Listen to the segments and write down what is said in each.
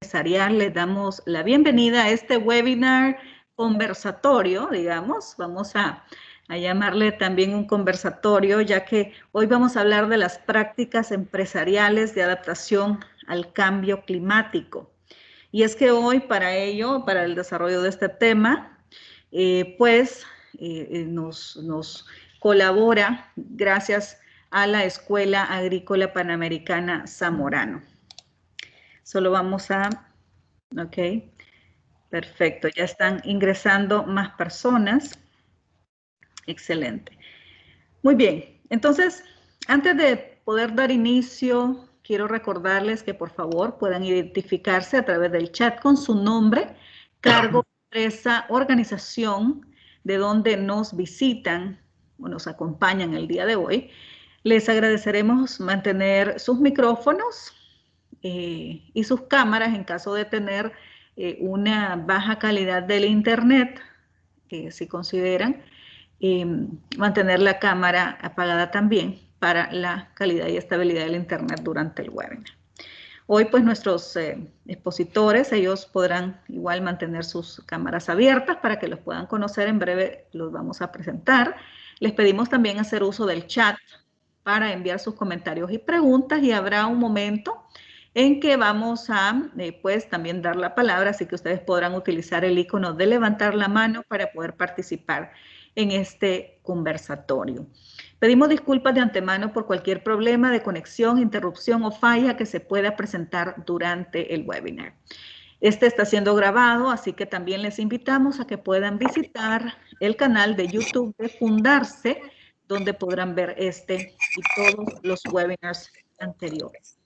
Empresarial, les damos la bienvenida a este webinar conversatorio, digamos. Vamos a llamarle también un conversatorio, ya que hoy vamos a hablar de las prácticas empresariales de adaptación al cambio climático. Y es que hoy para ello, para el desarrollo de este tema, nos colabora gracias a la Escuela Agrícola Panamericana Zamorano. Solo vamos a... Ok, perfecto. Ya están ingresando más personas. Excelente. Muy bien. Entonces, antes de poder dar inicio, quiero recordarles que por favor puedan identificarse a través del chat con su nombre, cargo, empresa, organización de donde nos visitan o nos acompañan el día de hoy. Les agradeceremos mantener sus micrófonos y sus cámaras en caso de tener una baja calidad del internet, si consideran, mantener la cámara apagada también para la calidad y estabilidad del internet durante el webinar. Hoy pues nuestros expositores, ellos podrán igual mantener sus cámaras abiertas para que los puedan conocer. En breve los vamos a presentar. Les pedimos también hacer uso del chat para enviar sus comentarios y preguntas, y habrá un momento en que vamos a pues también dar la palabra, así que ustedes podrán utilizar el icono de levantar la mano para poder participar en este conversatorio. Pedimos disculpas de antemano por cualquier problema de conexión, interrupción o falla que se pueda presentar durante el webinar. Este está siendo grabado, así que también les invitamos a que puedan visitar el canal de YouTube de Fundarse, donde podrán ver este y todos los webinars anteriores.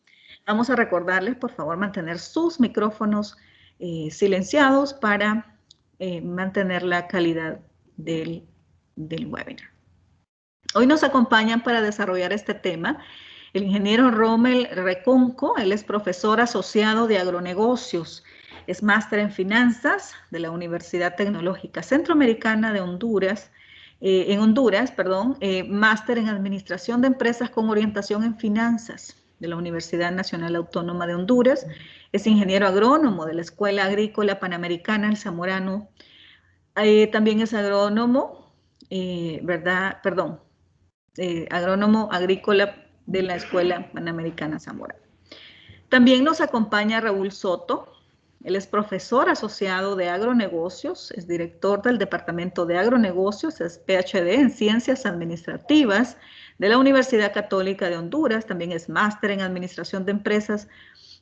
Vamos a recordarles, por favor, mantener sus micrófonos silenciados para mantener la calidad del webinar. Hoy nos acompañan para desarrollar este tema el ingeniero Rommel Reconco. Él es profesor asociado de agronegocios, es máster en finanzas de la Universidad Tecnológica Centroamericana de Honduras, máster en administración de empresas con orientación en finanzas de la Universidad Nacional Autónoma de Honduras, es ingeniero agrónomo de la Escuela Agrícola Panamericana El Zamorano, también es agrónomo, agrónomo agrícola de la Escuela Panamericana Zamorano. También nos acompaña Raúl Soto. Él es profesor asociado de agronegocios, es director del Departamento de Agronegocios, es PhD en Ciencias Administrativas de la Universidad Católica de Honduras, también es máster en Administración de Empresas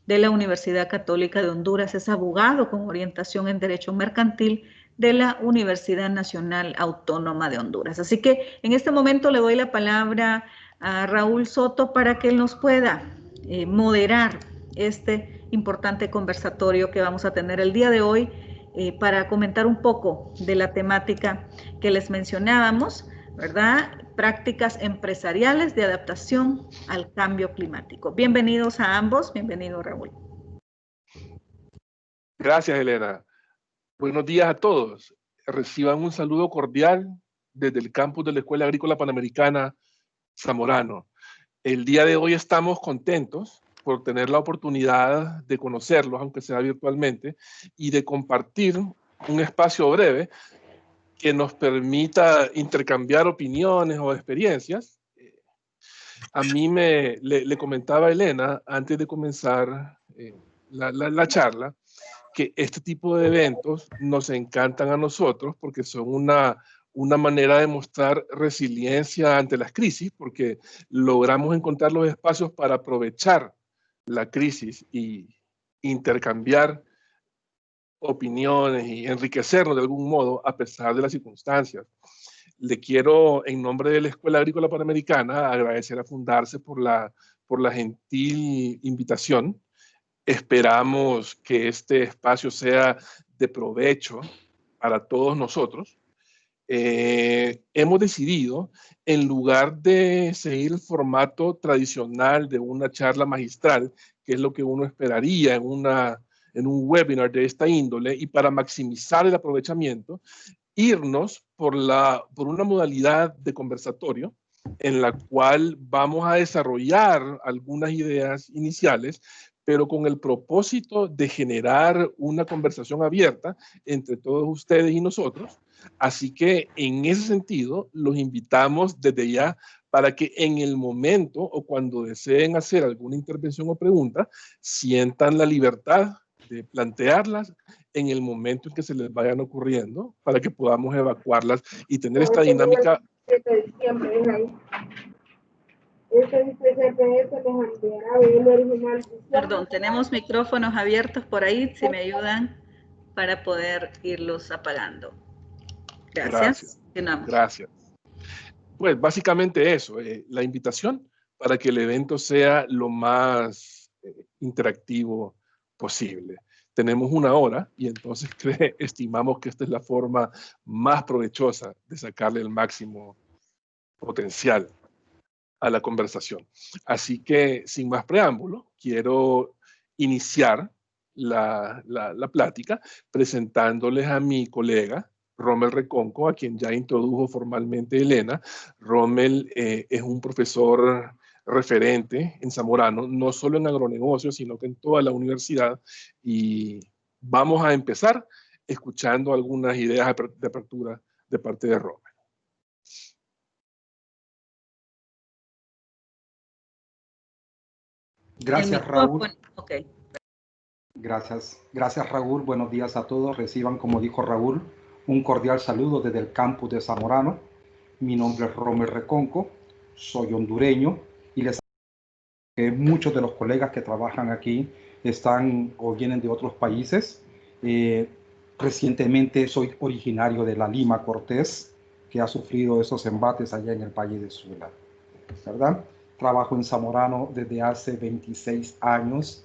de la Universidad Católica de Honduras, es abogado con orientación en Derecho Mercantil de la Universidad Nacional Autónoma de Honduras. Así que en este momento le doy la palabra a Raúl Soto para que él nos pueda moderar este importante conversatorio que vamos a tener el día de hoy para comentar un poco de la temática que les mencionábamos, ¿verdad? Prácticas empresariales de adaptación al cambio climático. Bienvenidos a ambos. Bienvenido, Raúl. Gracias, Elena. Buenos días a todos. Reciban un saludo cordial desde el campus de la Escuela Agrícola Panamericana Zamorano. El día de hoy estamos contentos por tener la oportunidad de conocerlos, aunque sea virtualmente, y de compartir un espacio breve que nos permita intercambiar opiniones o experiencias. A mí le comentaba a Elena, antes de comenzar la charla, que este tipo de eventos nos encantan a nosotros porque son una manera de mostrar resiliencia ante las crisis, porque logramos encontrar los espacios para aprovechar la crisis y intercambiar opiniones y enriquecernos de algún modo a pesar de las circunstancias. Le quiero, en nombre de la Escuela Agrícola Panamericana, agradecer a Fundarse por la gentil invitación. Esperamos que este espacio sea de provecho para todos nosotros. Hemos decidido, en lugar de seguir el formato tradicional de una charla magistral, que es lo que uno esperaría en un webinar de esta índole, y para maximizar el aprovechamiento, irnos por una modalidad de conversatorio en la cual vamos a desarrollar algunas ideas iniciales, pero con el propósito de generar una conversación abierta entre todos ustedes y nosotros. Así que en ese sentido, los invitamos desde ya para que en el momento o cuando deseen hacer alguna intervención o pregunta, sientan la libertad de plantearlas en el momento en que se les vayan ocurriendo, para que podamos evacuarlas y tener esta dinámica. Perdón, tenemos micrófonos abiertos por ahí, si me ayudan para poder irlos apagando. Gracias. Gracias. Pues básicamente eso, la invitación para que el evento sea lo más interactivo posible. Tenemos 1 hora y entonces estimamos que esta es la forma más provechosa de sacarle el máximo potencial a la conversación. Así que, sin más preámbulo, quiero iniciar la plática presentándoles a mi colega, Rommel Reconco, a quien ya introdujo formalmente Elena. Rommel es un profesor referente en Zamorano, no solo en agronegocios, sino que en toda la universidad. Y vamos a empezar escuchando algunas ideas de apertura de parte de Rommel. Gracias, Raúl. Okay. Gracias, Raúl. Buenos días a todos. Reciban, como dijo Raúl, un cordial saludo desde el campus de Zamorano. Mi nombre es Rommel Reconco, soy hondureño y les que muchos de los colegas que trabajan aquí están o vienen de otros países. Recientemente soy originario de La Lima, Cortés, que ha sufrido esos embates allá en el Valle de Sula, ¿verdad? Trabajo en Zamorano desde hace 26 años.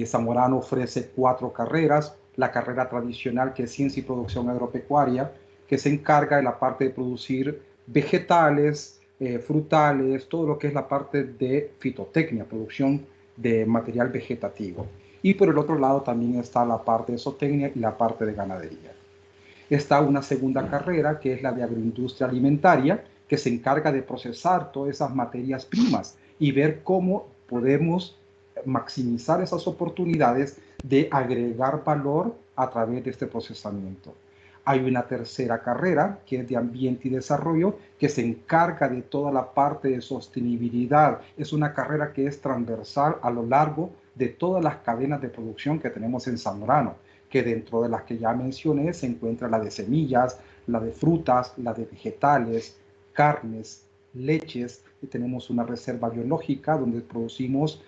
Zamorano ofrece 4 carreras. La carrera tradicional, que es Ciencia y Producción Agropecuaria, que se encarga de la parte de producir vegetales, frutales, todo lo que es la parte de fitotecnia, producción de material vegetativo. Y por el otro lado también está la parte de zootecnia y la parte de ganadería. Está una segunda carrera, que es la de agroindustria alimentaria, que se encarga de procesar todas esas materias primas y ver cómo podemos maximizar esas oportunidades de agregar valor a través de este procesamiento. Hay una tercera carrera, que es de ambiente y desarrollo, que se encarga de toda la parte de sostenibilidad. Es una carrera que es transversal a lo largo de todas las cadenas de producción que tenemos en Zamorano, que dentro de las que ya mencioné se encuentra la de semillas, la de frutas, la de vegetales, carnes, leches, y tenemos una reserva biológica donde producimos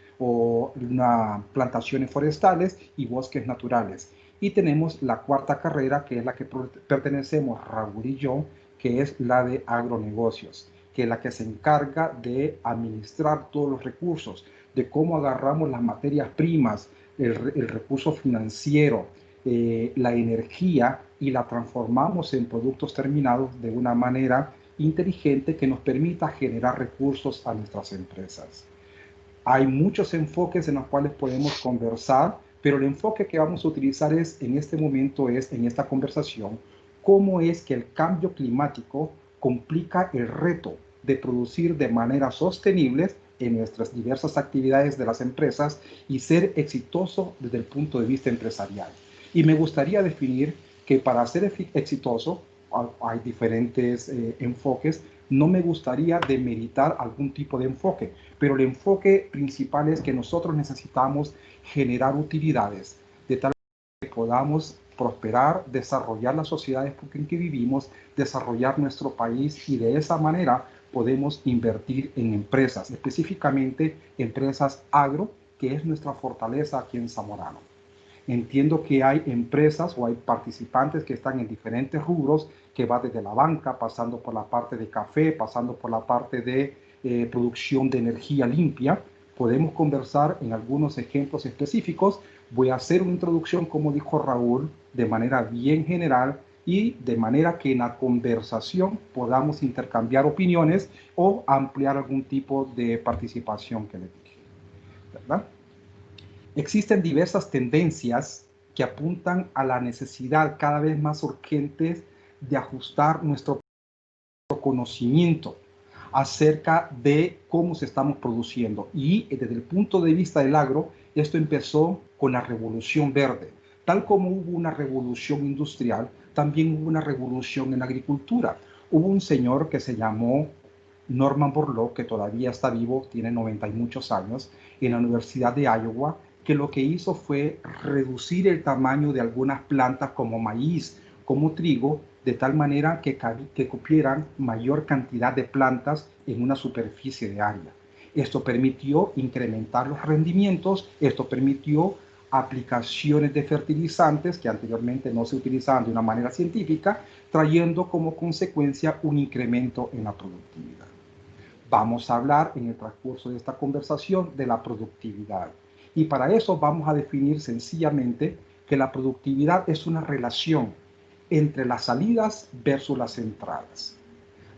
plantaciones forestales y bosques naturales. Y tenemos la cuarta carrera, que es la que pertenecemos Raúl y yo, que es la de agronegocios, que es la que se encarga de administrar todos los recursos, de cómo agarramos las materias primas, el recurso financiero, la energía, y la transformamos en productos terminados de una manera inteligente que nos permita generar recursos a nuestras empresas. Hay muchos enfoques en los cuales podemos conversar, pero el enfoque que vamos a utilizar en esta conversación, cómo es que el cambio climático complica el reto de producir de manera sostenible en nuestras diversas actividades de las empresas y ser exitoso desde el punto de vista empresarial. Y me gustaría definir que para ser exitoso hay diferentes enfoques. No me gustaría demeritar algún tipo de enfoque, pero el enfoque principal es que nosotros necesitamos generar utilidades de tal manera que podamos prosperar, desarrollar las sociedades en que vivimos, desarrollar nuestro país, y de esa manera podemos invertir en empresas, específicamente empresas agro, que es nuestra fortaleza aquí en Zamorano. Entiendo que hay empresas o hay participantes que están en diferentes rubros, que va desde la banca, pasando por la parte de café, pasando por la parte de producción de energía limpia. Podemos conversar en algunos ejemplos específicos. Voy a hacer una introducción, como dijo Raúl, de manera bien general, y de manera que en la conversación podamos intercambiar opiniones o ampliar algún tipo de participación que les dije, ¿verdad? Existen diversas tendencias que apuntan a la necesidad cada vez más urgente de ajustar nuestro conocimiento acerca de cómo se estamos produciendo. Y desde el punto de vista del agro, esto empezó con la Revolución Verde. Tal como hubo una revolución industrial, también hubo una revolución en la agricultura. Hubo un señor que se llamó Norman Borlaug, que todavía está vivo, tiene 90 y muchos años, en la Universidad de Iowa, que lo que hizo fue reducir el tamaño de algunas plantas como maíz, como trigo, de tal manera que cupieran mayor cantidad de plantas en una superficie de área. Esto permitió incrementar los rendimientos, esto permitió aplicaciones de fertilizantes que anteriormente no se utilizaban de una manera científica, trayendo como consecuencia un incremento en la productividad. Vamos a hablar en el transcurso de esta conversación de la productividad. Y para eso vamos a definir sencillamente que la productividad es una relación entre las salidas versus las entradas.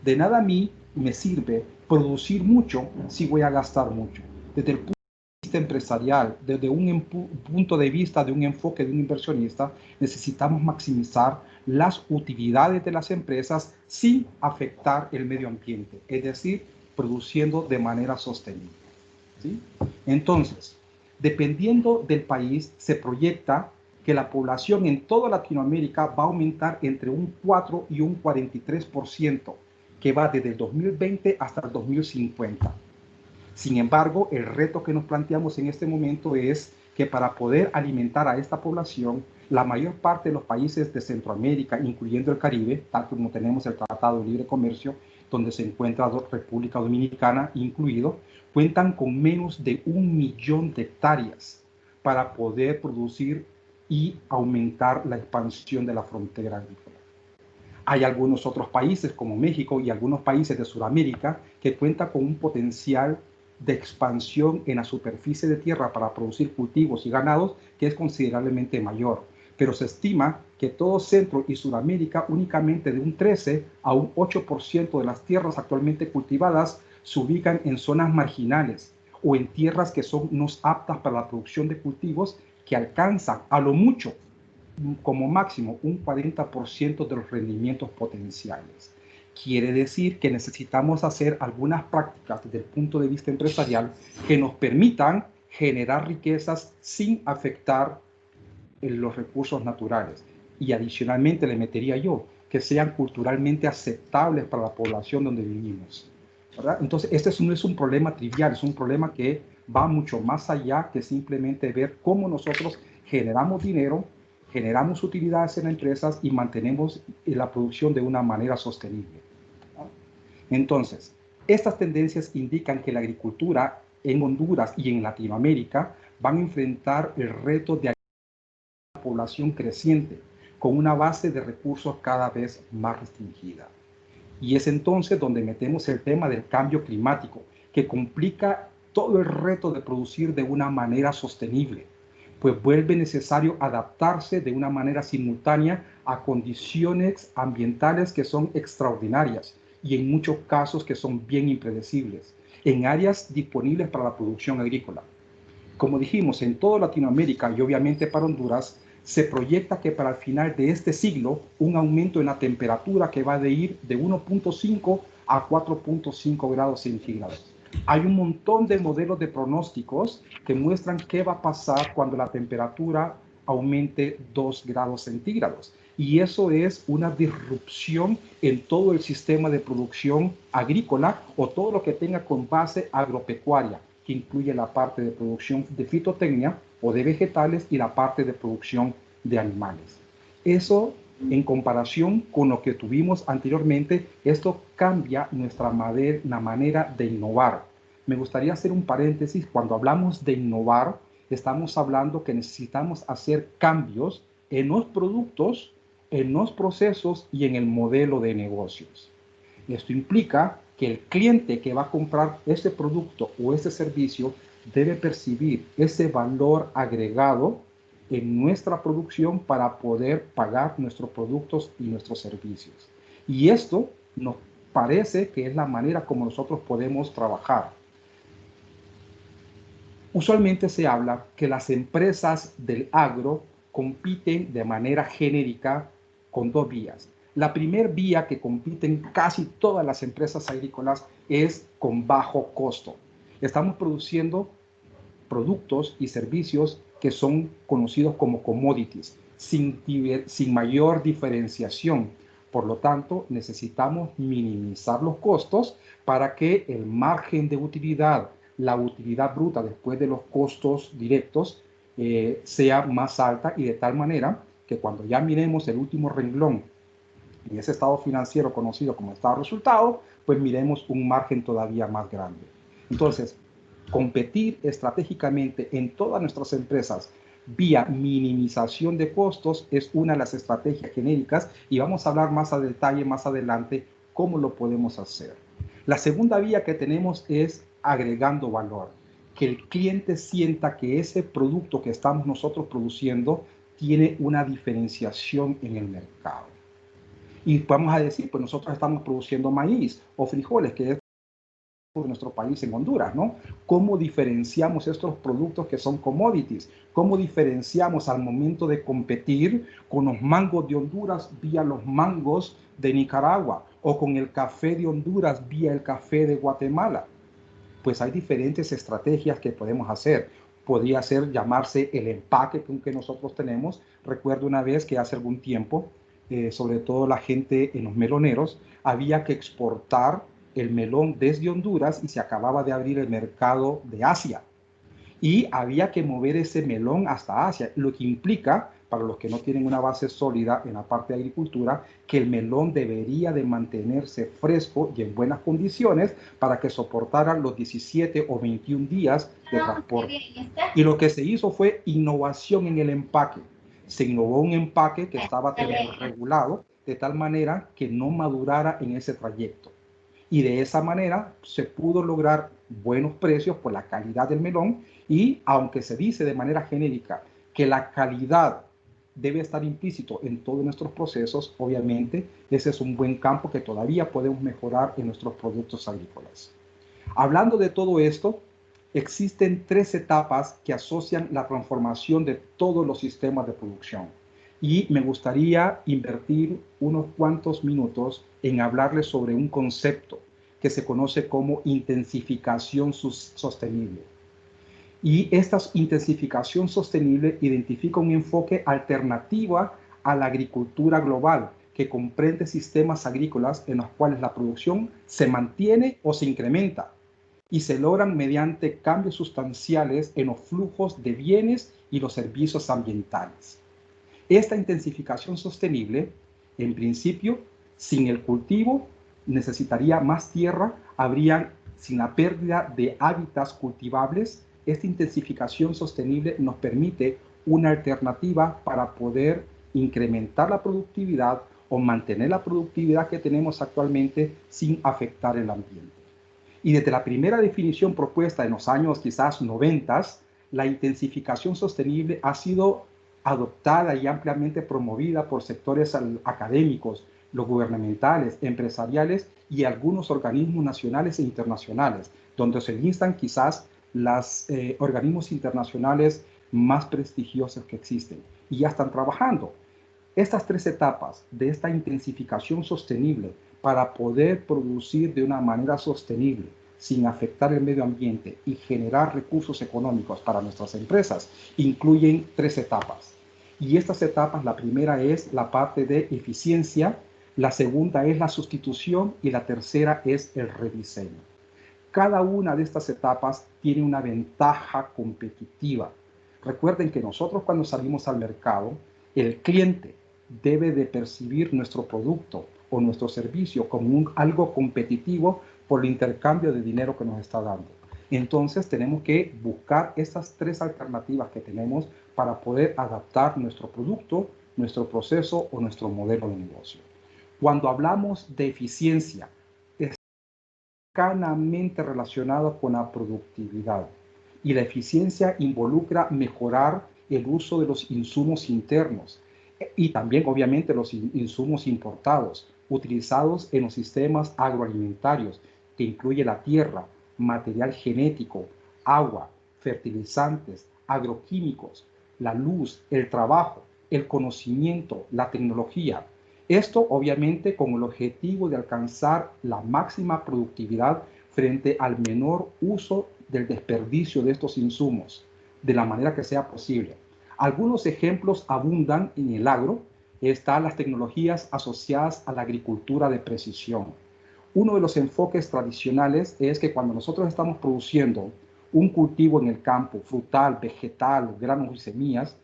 De nada a mí me sirve producir mucho si voy a gastar mucho. Desde el punto de vista empresarial, desde un punto de vista de un enfoque de un inversionista, necesitamos maximizar las utilidades de las empresas sin afectar el medio ambiente, es decir, produciendo de manera sostenible. ¿Sí? Entonces, dependiendo del país, se proyecta que la población en toda Latinoamérica va a aumentar entre un 4 y un 43%, que va desde el 2020 hasta el 2050. Sin embargo, el reto que nos planteamos en este momento es que para poder alimentar a esta población, la mayor parte de los países de Centroamérica, incluyendo el Caribe, tal como tenemos el Tratado de Libre Comercio, donde se encuentra República Dominicana incluido, cuentan con menos de 1 millón de hectáreas para poder producir y aumentar la expansión de la frontera agrícola. Hay algunos otros países como México y algunos países de Sudamérica que cuentan con un potencial de expansión en la superficie de tierra para producir cultivos y ganados que es considerablemente mayor. Pero se estima que todo Centro y Sudamérica, únicamente de un 13 a un 8% de las tierras actualmente cultivadas se ubican en zonas marginales o en tierras que son no aptas para la producción de cultivos, que alcanzan a lo mucho como máximo un 40% de los rendimientos potenciales. Quiere decir que necesitamos hacer algunas prácticas desde el punto de vista empresarial que nos permitan generar riquezas sin afectar los recursos naturales. Y adicionalmente le metería yo que sean culturalmente aceptables para la población donde vivimos, ¿verdad? Entonces, este no es un problema trivial, es un problema que va mucho más allá que simplemente ver cómo nosotros generamos dinero, generamos utilidades en las empresas y mantenemos la producción de una manera sostenible. Entonces, estas tendencias indican que la agricultura en Honduras y en Latinoamérica van a enfrentar el reto de una población creciente con una base de recursos cada vez más restringida. Y es entonces donde metemos el tema del cambio climático, que complica todo el reto de producir de una manera sostenible, pues vuelve necesario adaptarse de una manera simultánea a condiciones ambientales que son extraordinarias y en muchos casos que son bien impredecibles, en áreas disponibles para la producción agrícola. Como dijimos, en toda Latinoamérica y obviamente para Honduras, se proyecta que para el final de este siglo, un aumento en la temperatura que va a ir de 1.5 a 4.5 grados centígrados. Hay un montón de modelos de pronósticos que muestran qué va a pasar cuando la temperatura aumente 2 grados centígrados. Y eso es una disrupción en todo el sistema de producción agrícola o todo lo que tenga con base agropecuaria, que incluye la parte de producción de fitotecnia o de vegetales y la parte de producción de animales. Eso, en comparación con lo que tuvimos anteriormente, esto cambia nuestra manera de innovar. Me gustaría hacer un paréntesis. Cuando hablamos de innovar, estamos hablando que necesitamos hacer cambios en los productos, en los procesos y en el modelo de negocios. Esto implica que el cliente que va a comprar ese producto o ese servicio debe percibir ese valor agregado en nuestra producción para poder pagar nuestros productos y nuestros servicios. Y esto nos parece que es la manera como nosotros podemos trabajar. Usualmente se habla que las empresas del agro compiten de manera genérica con dos vías. La primer vía que compiten casi todas las empresas agrícolas es con bajo costo. Estamos produciendo productos y servicios que son conocidos como commodities, sin mayor diferenciación. Por lo tanto, necesitamos minimizar los costos para que el margen de utilidad, la utilidad bruta después de los costos directos, sea más alta, y de tal manera que cuando ya miremos el último renglón en ese estado financiero conocido como estado de resultado, pues miremos un margen todavía más grande. Entonces, competir estratégicamente en todas nuestras empresas vía minimización de costos es una de las estrategias genéricas, y vamos a hablar más a detalle más adelante cómo lo podemos hacer. La segunda vía que tenemos es agregando valor, que el cliente sienta que ese producto que estamos nosotros produciendo tiene una diferenciación en el mercado. Y vamos a decir, pues nosotros estamos produciendo maíz o frijoles, que es por nuestro país en Honduras, ¿no? ¿Cómo diferenciamos estos productos que son commodities? ¿Cómo diferenciamos al momento de competir con los mangos de Honduras vía los mangos de Nicaragua, o con el café de Honduras vía el café de Guatemala? Pues hay diferentes estrategias que podemos hacer. Podría ser llamarse el empaque que nosotros tenemos. Recuerdo una vez que hace algún tiempo, sobre todo la gente en los meloneros, había que exportar el melón desde Honduras y se acababa de abrir el mercado de Asia. Y había que mover ese melón hasta Asia, lo que implica, para los que no tienen una base sólida en la parte de agricultura, que el melón debería de mantenerse fresco y en buenas condiciones para que soportara los 17 o 21 días de transporte. Y lo que se hizo fue innovación en el empaque. Se innovó un empaque que estaba termorregulado de tal manera que no madurara en ese trayecto. Y de esa manera se pudo lograr buenos precios por la calidad del melón. Y aunque se dice de manera genérica que la calidad debe estar implícito en todos nuestros procesos, obviamente ese es un buen campo que todavía podemos mejorar en nuestros productos agrícolas. Hablando de todo esto, existen 3 etapas que asocian la transformación de todos los sistemas de producción. Y me gustaría invertir unos cuantos minutos en hablarles sobre un concepto que se conoce como intensificación sostenible. Y esta intensificación sostenible identifica un enfoque alternativo a la agricultura global, que comprende sistemas agrícolas en los cuales la producción se mantiene o se incrementa, y se logran mediante cambios sustanciales en los flujos de bienes y los servicios ambientales. Esta intensificación sostenible, en principio, sin el cultivo, necesitaría más tierra, sin la pérdida de hábitats cultivables. Esta intensificación sostenible nos permite una alternativa para poder incrementar la productividad o mantener la productividad que tenemos actualmente sin afectar el ambiente. Y desde la primera definición propuesta en los años quizás 90, la intensificación sostenible ha sido adoptada y ampliamente promovida por sectores académicos, los gubernamentales, empresariales y algunos organismos nacionales e internacionales, donde se listan quizás los organismos internacionales más prestigiosos que existen, y ya están trabajando. Estas 3 etapas de esta intensificación sostenible para poder producir de una manera sostenible, sin afectar el medio ambiente y generar recursos económicos para nuestras empresas, incluyen 3 etapas. Y estas etapas, la primera es la parte de eficiencia, la segunda es la sustitución y la tercera es el rediseño. Cada una de estas etapas tiene una ventaja competitiva. Recuerden que nosotros, cuando salimos al mercado, el cliente debe de percibir nuestro producto o nuestro servicio como algo competitivo por el intercambio de dinero que nos está dando. Entonces tenemos que buscar estas 3 alternativas que tenemos para poder adaptar nuestro producto, nuestro proceso o nuestro modelo de negocio. Cuando hablamos de eficiencia, es cercanamente relacionado con la productividad, y la eficiencia involucra mejorar el uso de los insumos internos y también obviamente los insumos importados utilizados en los sistemas agroalimentarios, que incluye la tierra, material genético, agua, fertilizantes, agroquímicos, la luz, el trabajo, el conocimiento, la tecnología. Esto obviamente con el objetivo de alcanzar la máxima productividad frente al menor uso del desperdicio de estos insumos, de la manera que sea posible. Algunos ejemplos abundan en el agro. Están las tecnologías asociadas a la agricultura de precisión. Uno de los enfoques tradicionales es que cuando nosotros estamos produciendo un cultivo en el campo, frutal, vegetal, granos y semillas,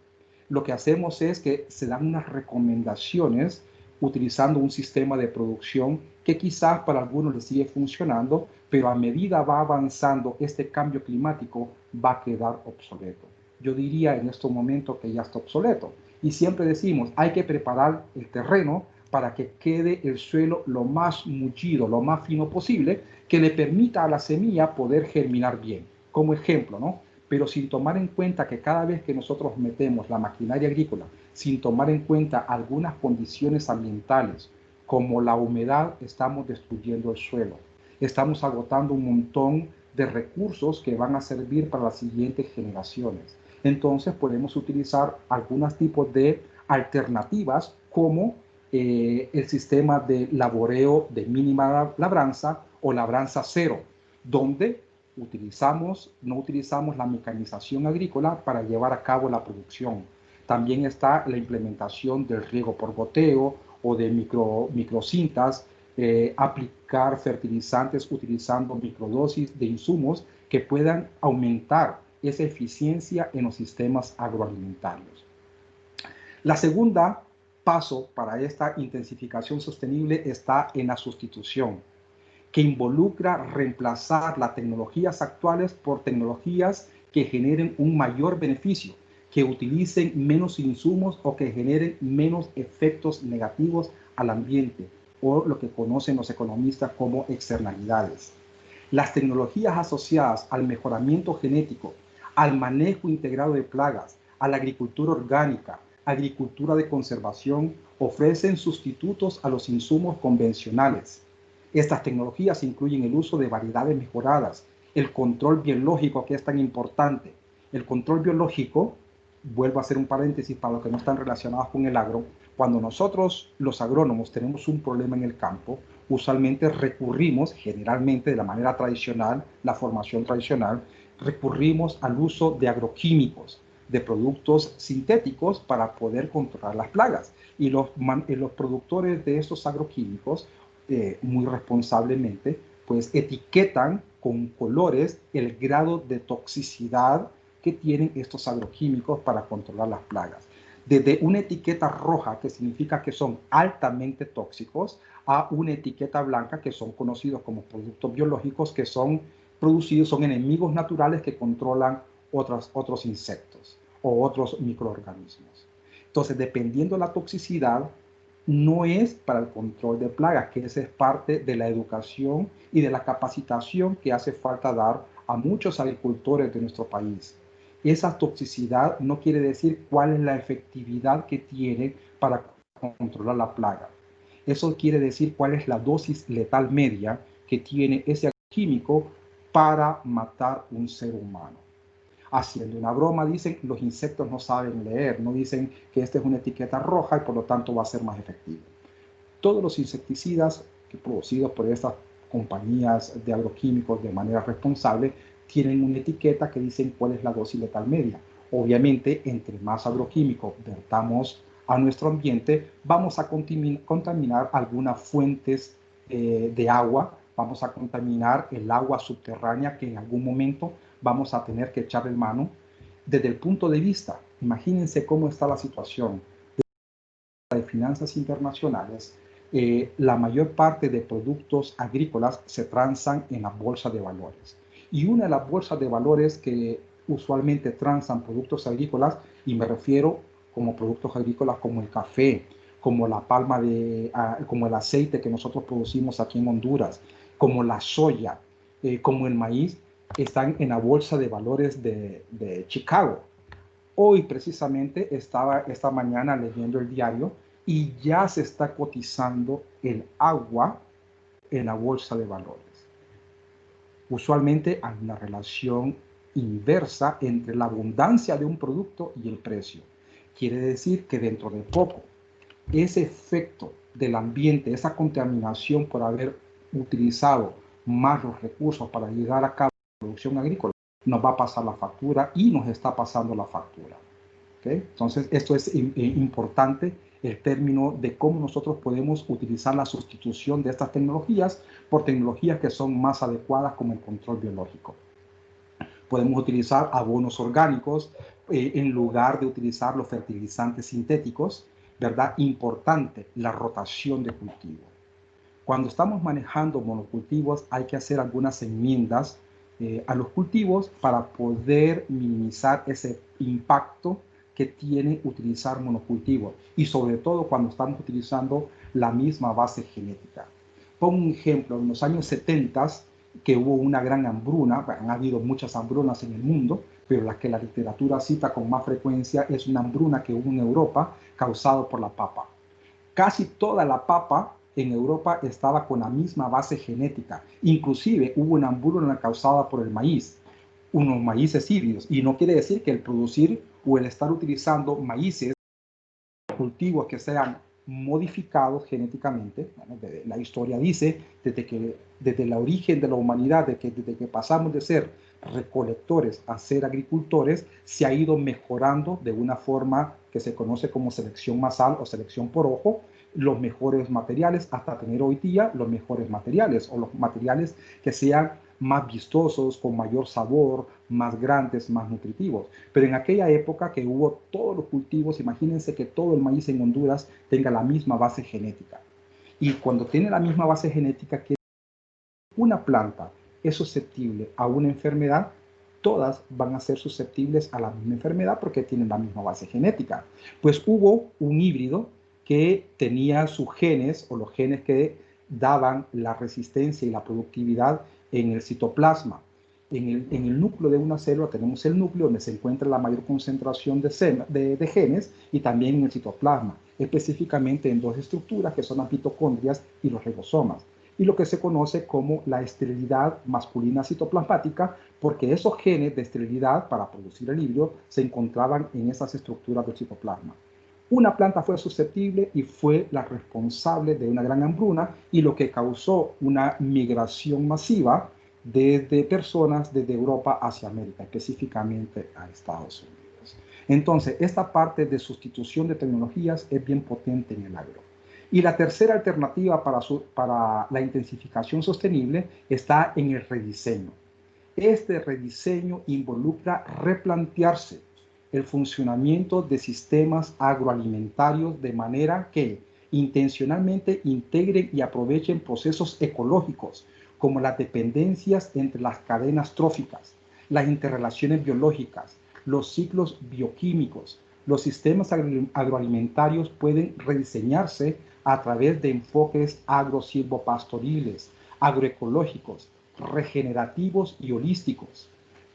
lo que hacemos es que se dan unas recomendaciones utilizando un sistema de producción que quizás para algunos les sigue funcionando, pero a medida va avanzando este cambio climático va a quedar obsoleto. Yo diría en estos momentos que ya está obsoleto. Y siempre decimos, hay que preparar el terreno para que quede el suelo lo más mullido, lo más fino posible, que le permita a la semilla poder germinar bien. Como ejemplo, ¿no? Pero sin tomar en cuenta que cada vez que nosotros metemos la maquinaria agrícola, sin tomar en cuenta algunas condiciones ambientales, como la humedad, estamos destruyendo el suelo. Estamos agotando un montón de recursos que van a servir para las siguientes generaciones. Entonces podemos utilizar algunos tipos de alternativas como el sistema de laboreo de mínima labranza o labranza cero, donde no utilizamos la mecanización agrícola para llevar a cabo la producción. También está la implementación del riego por goteo o de microcintas, aplicar fertilizantes utilizando microdosis de insumos que puedan aumentar esa eficiencia en los sistemas agroalimentarios. La segunda paso para esta intensificación sostenible está en la sustitución, que involucra reemplazar las tecnologías actuales por tecnologías que generen un mayor beneficio, que utilicen menos insumos o que generen menos efectos negativos al ambiente, o lo que conocen los economistas como externalidades. Las tecnologías asociadas al mejoramiento genético, al manejo integrado de plagas, a la agricultura orgánica, agricultura de conservación, ofrecen sustitutos a los insumos convencionales. Estas tecnologías incluyen el uso de variedades mejoradas, el control biológico, que es tan importante. El control biológico, vuelvo a hacer un paréntesis para los que no están relacionados con el agro, cuando nosotros los agrónomos tenemos un problema en el campo, usualmente recurrimos, generalmente de la manera tradicional, la formación tradicional, recurrimos al uso de agroquímicos, de productos sintéticos para poder controlar las plagas. Y los productores de estos agroquímicos, muy responsablemente, pues etiquetan con colores el grado de toxicidad que tienen estos agroquímicos para controlar las plagas. Desde una etiqueta roja, que significa que son altamente tóxicos, a una etiqueta blanca, que son conocidos como productos biológicos, que son producidos, son enemigos naturales que controlan otros insectos o otros microorganismos. Entonces, dependiendo de la toxicidad, no es para el control de plagas, que esa es parte de la educación y de la capacitación que hace falta dar a muchos agricultores de nuestro país. Esa toxicidad no quiere decir cuál es la efectividad que tiene para controlar la plaga. Eso quiere decir cuál es la dosis letal media que tiene ese químico para matar un ser humano. Haciendo una broma, dicen, los insectos no saben leer, no dicen que esta es una etiqueta roja y por lo tanto va a ser más efectivo. Todos los insecticidas producidos por estas compañías de agroquímicos de manera responsable tienen una etiqueta que dicen cuál es la dosis letal media. Obviamente, entre más agroquímicos vertamos a nuestro ambiente, vamos a contaminar algunas fuentes de agua, vamos a contaminar el agua subterránea que en algún momento vamos a tener que echarle mano. Desde el punto de vista, imagínense cómo está la situación de finanzas internacionales. La mayor parte de productos agrícolas se transan en la bolsa de valores. Y una de las bolsas de valores que usualmente transan productos agrícolas, y me refiero como productos agrícolas como el café, como la palma como el aceite que nosotros producimos aquí en Honduras, como la soya, como el maíz, están en la bolsa de valores de Chicago. Hoy precisamente estaba esta mañana leyendo el diario y ya se está cotizando el agua en la bolsa de valores. Usualmente hay una relación inversa entre la abundancia de un producto y el precio. Quiere decir que dentro de poco, ese efecto del ambiente, esa contaminación por haber utilizado más los recursos para llegar a cabo la producción agrícola, nos va a pasar la factura y nos está pasando la factura. ¿Okay? Entonces, esto es importante, el término de cómo nosotros podemos utilizar la sustitución de estas tecnologías por tecnologías que son más adecuadas como el control biológico. Podemos utilizar abonos orgánicos en lugar de utilizar los fertilizantes sintéticos, ¿verdad? Importante, la rotación de cultivo. Cuando estamos manejando monocultivos hay que hacer algunas enmiendas a los cultivos para poder minimizar ese impacto que tiene utilizar monocultivos y sobre todo cuando estamos utilizando la misma base genética. Pongo un ejemplo, en los años 70 que hubo una gran hambruna, han habido muchas hambrunas en el mundo, pero la que la literatura cita con más frecuencia es una hambruna que hubo en Europa causada por la papa. Casi toda la papa en Europa estaba con la misma base genética. Inclusive hubo una hambruna causada por el maíz, unos maíces híbridos. Y no quiere decir que el producir o el estar utilizando maíces, cultivos que sean modificados genéticamente. Bueno, la historia dice desde el origen de la humanidad, desde que pasamos de ser recolectores a ser agricultores, se ha ido mejorando de una forma que se conoce como selección masal o selección por ojo, los mejores materiales hasta tener hoy día los mejores materiales o los materiales que sean más vistosos, con mayor sabor, más grandes, más nutritivos. Pero en aquella época que hubo todos los cultivos, imagínense que todo el maíz en Honduras tenga la misma base genética. Y cuando tiene la misma base genética, que una planta es susceptible a una enfermedad, todas van a ser susceptibles a la misma enfermedad porque tienen la misma base genética. Pues hubo un híbrido que tenía sus genes o los genes que daban la resistencia y la productividad en el citoplasma. En el núcleo de una célula tenemos el núcleo donde se encuentra la mayor concentración de genes y también en el citoplasma, específicamente en dos estructuras que son las mitocondrias y los ribosomas, y lo que se conoce como la esterilidad masculina citoplasmática, porque esos genes de esterilidad para producir el híbrido se encontraban en esas estructuras del citoplasma. Una planta fue susceptible y fue la responsable de una gran hambruna y lo que causó una migración masiva desde personas desde Europa hacia América, específicamente a Estados Unidos. Entonces, esta parte de sustitución de tecnologías es bien potente en el agro. Y la tercera alternativa para la intensificación sostenible está en el rediseño. Este rediseño involucra replantearse el funcionamiento de sistemas agroalimentarios de manera que intencionalmente integren y aprovechen procesos ecológicos como las dependencias entre las cadenas tróficas, las interrelaciones biológicas, los ciclos bioquímicos. Los sistemas agroalimentarios pueden rediseñarse a través de enfoques agrosilvopastoriles, agroecológicos, regenerativos y holísticos.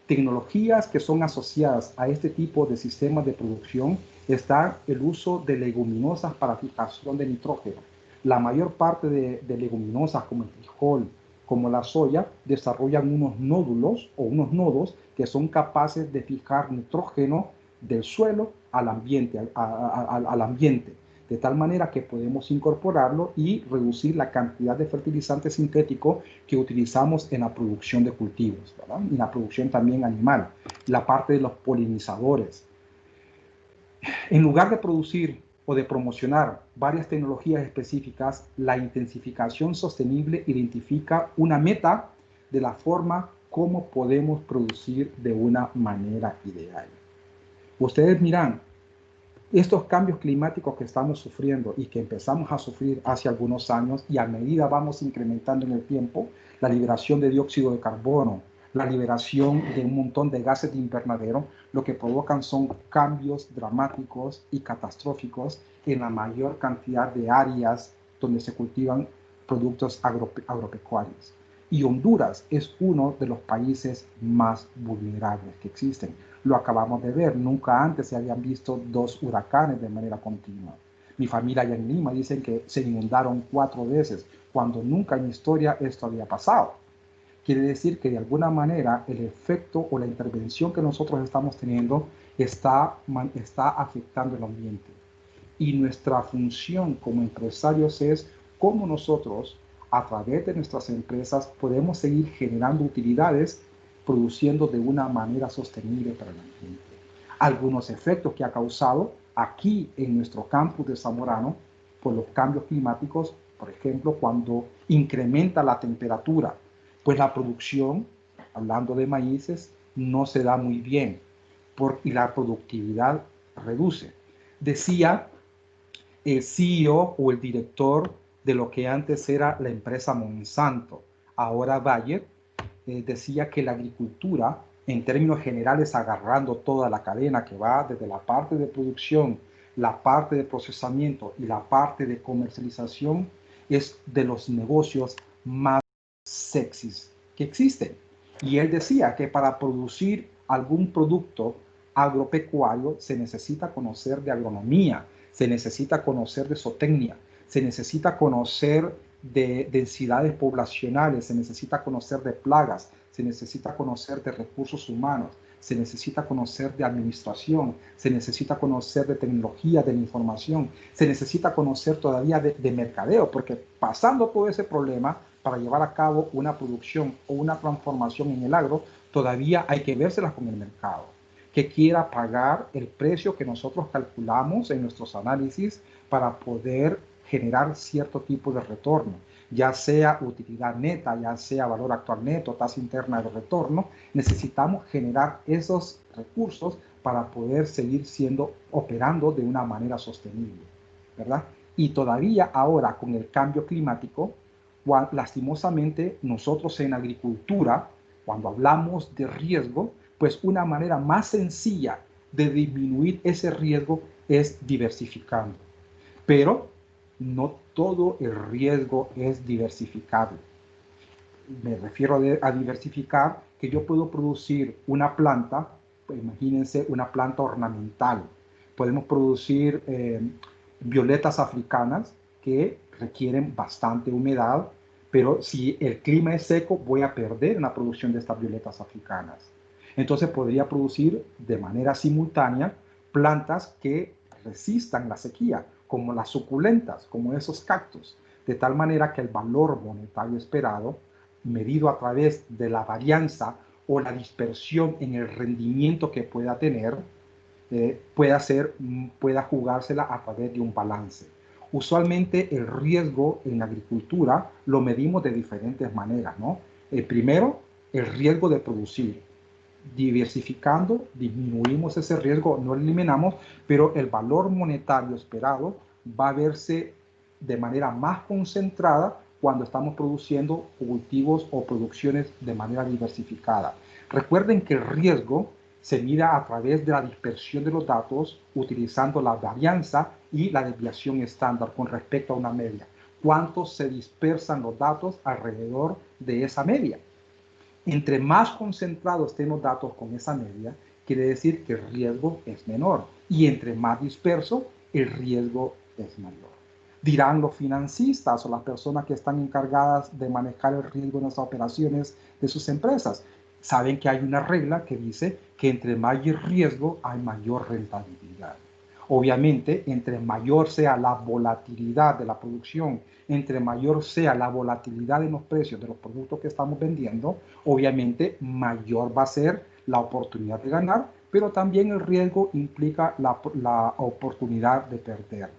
Tecnologías que son asociadas a este tipo de sistemas de producción está el uso de leguminosas para fijación de nitrógeno. La mayor parte de leguminosas como el frijol, como la soya, desarrollan unos nódulos o unos nodos que son capaces de fijar nitrógeno del suelo al ambiente, de tal manera que podemos incorporarlo y reducir la cantidad de fertilizante sintético que utilizamos en la producción de cultivos, ¿verdad? Y en la producción también animal, la parte de los polinizadores. En lugar de producir o de promocionar varias tecnologías específicas, la intensificación sostenible identifica una meta de la forma como podemos producir de una manera ideal. Ustedes miran, estos cambios climáticos que estamos sufriendo y que empezamos a sufrir hace algunos años y a medida vamos incrementando en el tiempo, la liberación de dióxido de carbono, la liberación de un montón de gases de invernadero, lo que provocan son cambios dramáticos y catastróficos en la mayor cantidad de áreas donde se cultivan productos agropecuarios. Y Honduras es uno de los países más vulnerables que existen. Lo acabamos de ver, nunca antes se habían visto 2 huracanes de manera continua. Mi familia allá en Lima dicen que se inundaron 4 veces, cuando nunca en la historia esto había pasado. Quiere decir que de alguna manera el efecto o la intervención que nosotros estamos teniendo está afectando el ambiente. Y nuestra función como empresarios es cómo nosotros, a través de nuestras empresas, podemos seguir generando utilidades, produciendo de una manera sostenible para el ambiente. Algunos efectos que ha causado aquí en nuestro campus de Zamorano por los cambios climáticos, por ejemplo, cuando incrementa la temperatura, pues la producción, hablando de maíces, no se da muy bien y la productividad reduce. Decía el CEO o el director de lo que antes era la empresa Monsanto, ahora Bayer, decía que la agricultura, en términos generales, agarrando toda la cadena que va desde la parte de producción, la parte de procesamiento y la parte de comercialización, es de los negocios más sexys que existen. Y él decía que para producir algún producto agropecuario se necesita conocer de agronomía, se necesita conocer de zootecnia, se necesita conocer de densidades poblacionales, se necesita conocer de plagas, se necesita conocer de recursos humanos, se necesita conocer de administración, se necesita conocer de tecnología de la información, se necesita conocer todavía de mercadeo, porque pasando todo ese problema para llevar a cabo una producción o una transformación en el agro, todavía hay que vérselas con el mercado, que quiera pagar el precio que nosotros calculamos en nuestros análisis para poder generar cierto tipo de retorno, ya sea utilidad neta, ya sea valor actual neto, tasa interna de retorno. Necesitamos generar esos recursos para poder seguir operando de una manera sostenible, ¿verdad? Y todavía ahora con el cambio climático, lastimosamente nosotros en agricultura, cuando hablamos de riesgo, pues una manera más sencilla de disminuir ese riesgo es diversificando. Pero no todo el riesgo es diversificable. Me refiero a diversificar que yo puedo producir una planta, pues imagínense una planta ornamental. Podemos producir violetas africanas que requieren bastante humedad, pero si el clima es seco voy a perder la producción de estas violetas africanas. Entonces podría producir de manera simultánea plantas que resistan la sequía, como las suculentas, como esos cactus, de tal manera que el valor monetario esperado, medido a través de la varianza o la dispersión en el rendimiento que pueda tener, pueda jugársela a través de un balance. Usualmente el riesgo en la agricultura lo medimos de diferentes maneras, ¿no? Primero, el riesgo de producir. Diversificando, disminuimos ese riesgo, no lo eliminamos, pero el valor monetario esperado va a verse de manera más concentrada cuando estamos produciendo cultivos o producciones de manera diversificada. Recuerden que el riesgo se mira a través de la dispersión de los datos utilizando la varianza y la desviación estándar con respecto a una media. ¿Cuántos se dispersan los datos alrededor de esa media? Entre más concentrados estén los datos con esa media, quiere decir que el riesgo es menor. Y entre más disperso, el riesgo es mayor. Dirán los financistas o las personas que están encargadas de manejar el riesgo en las operaciones de sus empresas. Saben que hay una regla que dice que entre mayor riesgo hay mayor rentabilidad. Obviamente, entre mayor sea la volatilidad de la producción, entre mayor sea la volatilidad en los precios de los productos que estamos vendiendo, obviamente mayor va a ser la oportunidad de ganar, pero también el riesgo implica la oportunidad de perder.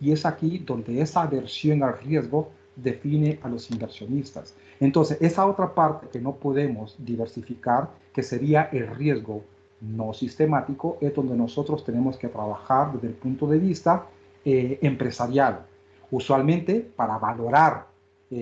Y es aquí donde esa aversión al riesgo define a los inversionistas. Entonces, esa otra parte que no podemos diversificar, que sería el riesgo no sistemático, es donde nosotros tenemos que trabajar desde el punto de vista empresarial. Usualmente, para valorar,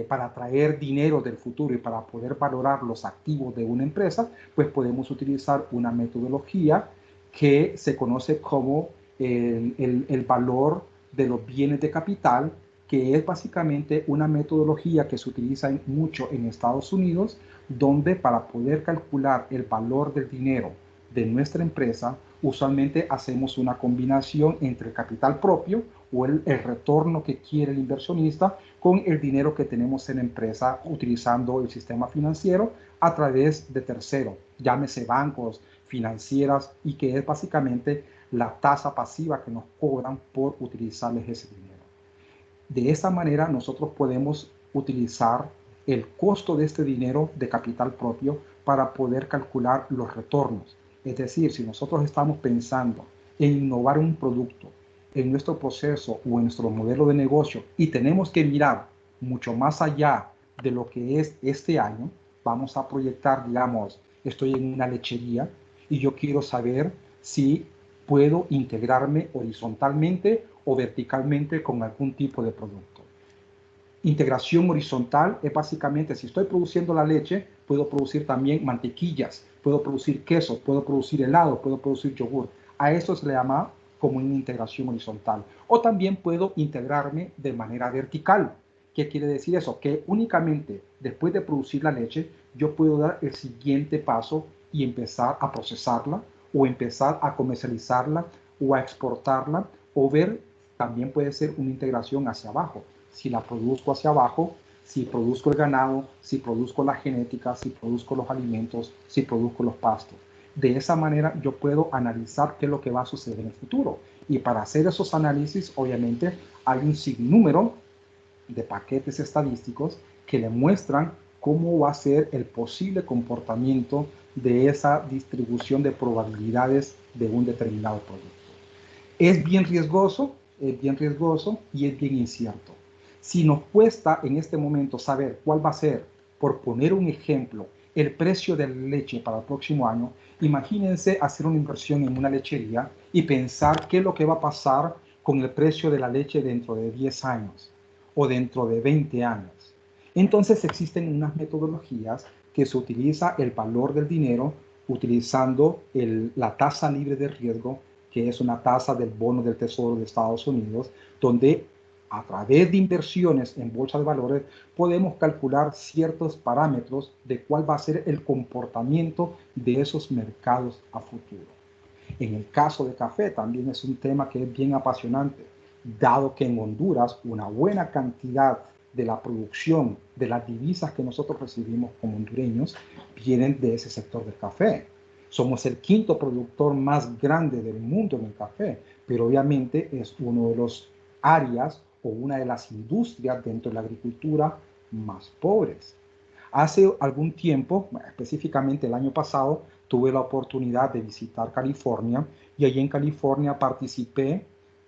para traer dinero del futuro y para poder valorar los activos de una empresa, pues podemos utilizar una metodología que se conoce como el valor de los bienes de capital, que es básicamente una metodología que se utiliza mucho en Estados Unidos, donde para poder calcular el valor del dinero de nuestra empresa, usualmente hacemos una combinación entre el capital propio o el retorno que quiere el inversionista con el dinero que tenemos en la empresa utilizando el sistema financiero a través de terceros, llámese bancos, financieras, y que es básicamente la tasa pasiva que nos cobran por utilizarles ese dinero. De esa manera nosotros podemos utilizar el costo de este dinero de capital propio para poder calcular los retornos. Es decir, si nosotros estamos pensando en innovar un producto en nuestro proceso o en nuestro modelo de negocio y tenemos que mirar mucho más allá de lo que es este año, vamos a proyectar, digamos, estoy en una lechería y yo quiero saber si puedo integrarme horizontalmente o verticalmente con algún tipo de producto. Integración horizontal es básicamente, si estoy produciendo la leche, puedo producir también mantequillas, puedo producir queso, puedo producir helado, puedo producir yogur. A eso se le llama como una integración horizontal. O también puedo integrarme de manera vertical. ¿Qué quiere decir eso? Que únicamente después de producir la leche, yo puedo dar el siguiente paso y empezar a procesarla, o empezar a comercializarla, o a exportarla, o ver, también puede ser una integración hacia abajo. Si la produzco hacia abajo, si produzco el ganado, si produzco la genética, si produzco los alimentos, si produzco los pastos. De esa manera yo puedo analizar qué es lo que va a suceder en el futuro. Y para hacer esos análisis, obviamente, hay un sinnúmero de paquetes estadísticos que demuestran cómo va a ser el posible comportamiento de esa distribución de probabilidades de un determinado producto. Es bien riesgoso y es bien incierto. Si nos cuesta en este momento saber cuál va a ser, por poner un ejemplo, el precio de la leche para el próximo año, imagínense hacer una inversión en una lechería y pensar qué es lo que va a pasar con el precio de la leche dentro de 10 años o dentro de 20 años. Entonces existen unas metodologías que se utiliza el valor del dinero utilizando la tasa libre de riesgo, que es una tasa del bono del Tesoro de Estados Unidos, donde a través de inversiones en bolsa de valores podemos calcular ciertos parámetros de cuál va a ser el comportamiento de esos mercados a futuro. En el caso de café también es un tema que es bien apasionante, dado que en Honduras una buena cantidad de la producción de las divisas que nosotros recibimos como hondureños vienen de ese sector del café. Somos el quinto productor más grande del mundo en el café, pero obviamente es uno de los áreas o una de las industrias dentro de la agricultura más pobres. Hace algún tiempo, específicamente el año pasado, tuve la oportunidad de visitar California y allí en California participé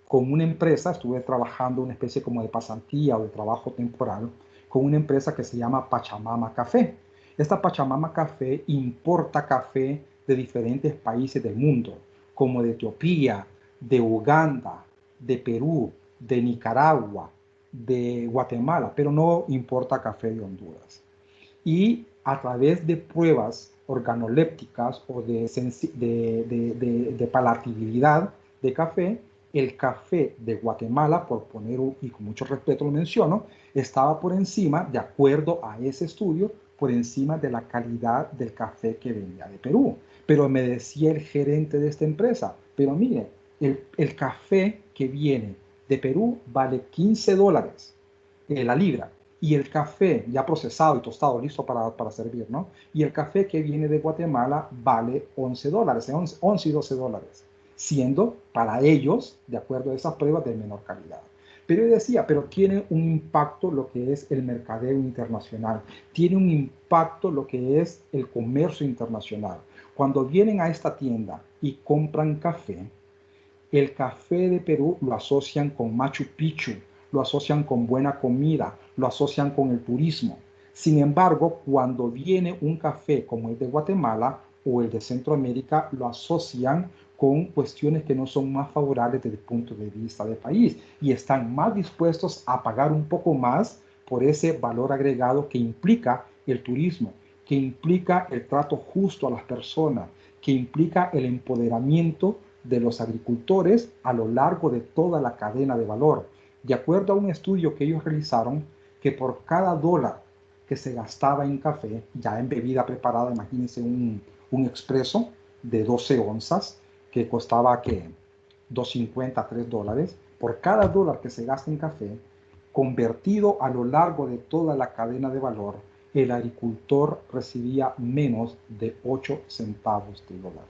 con una empresa, estuve trabajando una especie como de pasantía o de trabajo temporal con una empresa que se llama Pachamama Café. Esta Pachamama Café importa café de diferentes países del mundo, como de Etiopía, de Uganda, de Perú, de Nicaragua, de Guatemala, pero no importa café de Honduras. Y a través de pruebas organolépticas o de palatabilidad de café, el café de Guatemala, por poner, y con mucho respeto lo menciono, estaba por encima, de acuerdo a ese estudio, por encima de la calidad del café que venía de Perú. Pero me decía el gerente de esta empresa, pero mire, el café que viene de Perú vale $15 la libra, y el café ya procesado y tostado, listo para servir, ¿no? Y el café que viene de Guatemala vale $11, 11 y $12, siendo para ellos, de acuerdo a esas pruebas, de menor calidad. Pero yo decía, pero tiene un impacto lo que es el mercadeo internacional, tiene un impacto lo que es el comercio internacional. Cuando vienen a esta tienda y compran café, el café de Perú lo asocian con Machu Picchu, lo asocian con buena comida, lo asocian con el turismo. Sin embargo, cuando viene un café como el de Guatemala o el de Centroamérica, lo asocian con cuestiones que no son más favorables desde el punto de vista del país y están más dispuestos a pagar un poco más por ese valor agregado que implica el turismo, que implica el trato justo a las personas, que implica el empoderamiento de los agricultores a lo largo de toda la cadena de valor. De acuerdo a un estudio que ellos realizaron, que por cada $1 que se gastaba en café, ya en bebida preparada, imagínense un expreso de 12 onzas que costaba que $2.50 a $3, por cada $1 que se gasta en café, convertido a lo largo de toda la cadena de valor, el agricultor recibía menos de 8 centavos de dólar.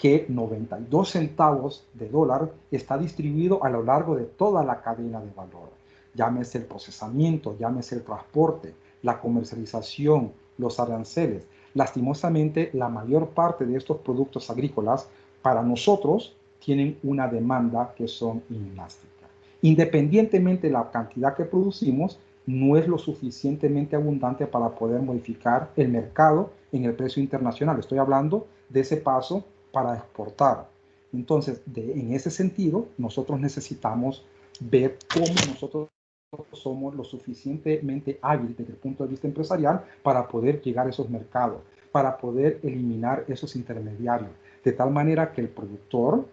que 92 centavos de dólar está distribuido a lo largo de toda la cadena de valor. Llámese el procesamiento, llámese el transporte, la comercialización, los aranceles. Lastimosamente, la mayor parte de estos productos agrícolas para nosotros tienen una demanda que son inelásticas. Independientemente de la cantidad que producimos, no es lo suficientemente abundante para poder modificar el mercado en el precio internacional. Estoy hablando de ese paso para exportar. Entonces, en ese sentido, nosotros necesitamos ver cómo nosotros somos lo suficientemente hábiles desde el punto de vista empresarial para poder llegar a esos mercados, para poder eliminar esos intermediarios, de tal manera que el productor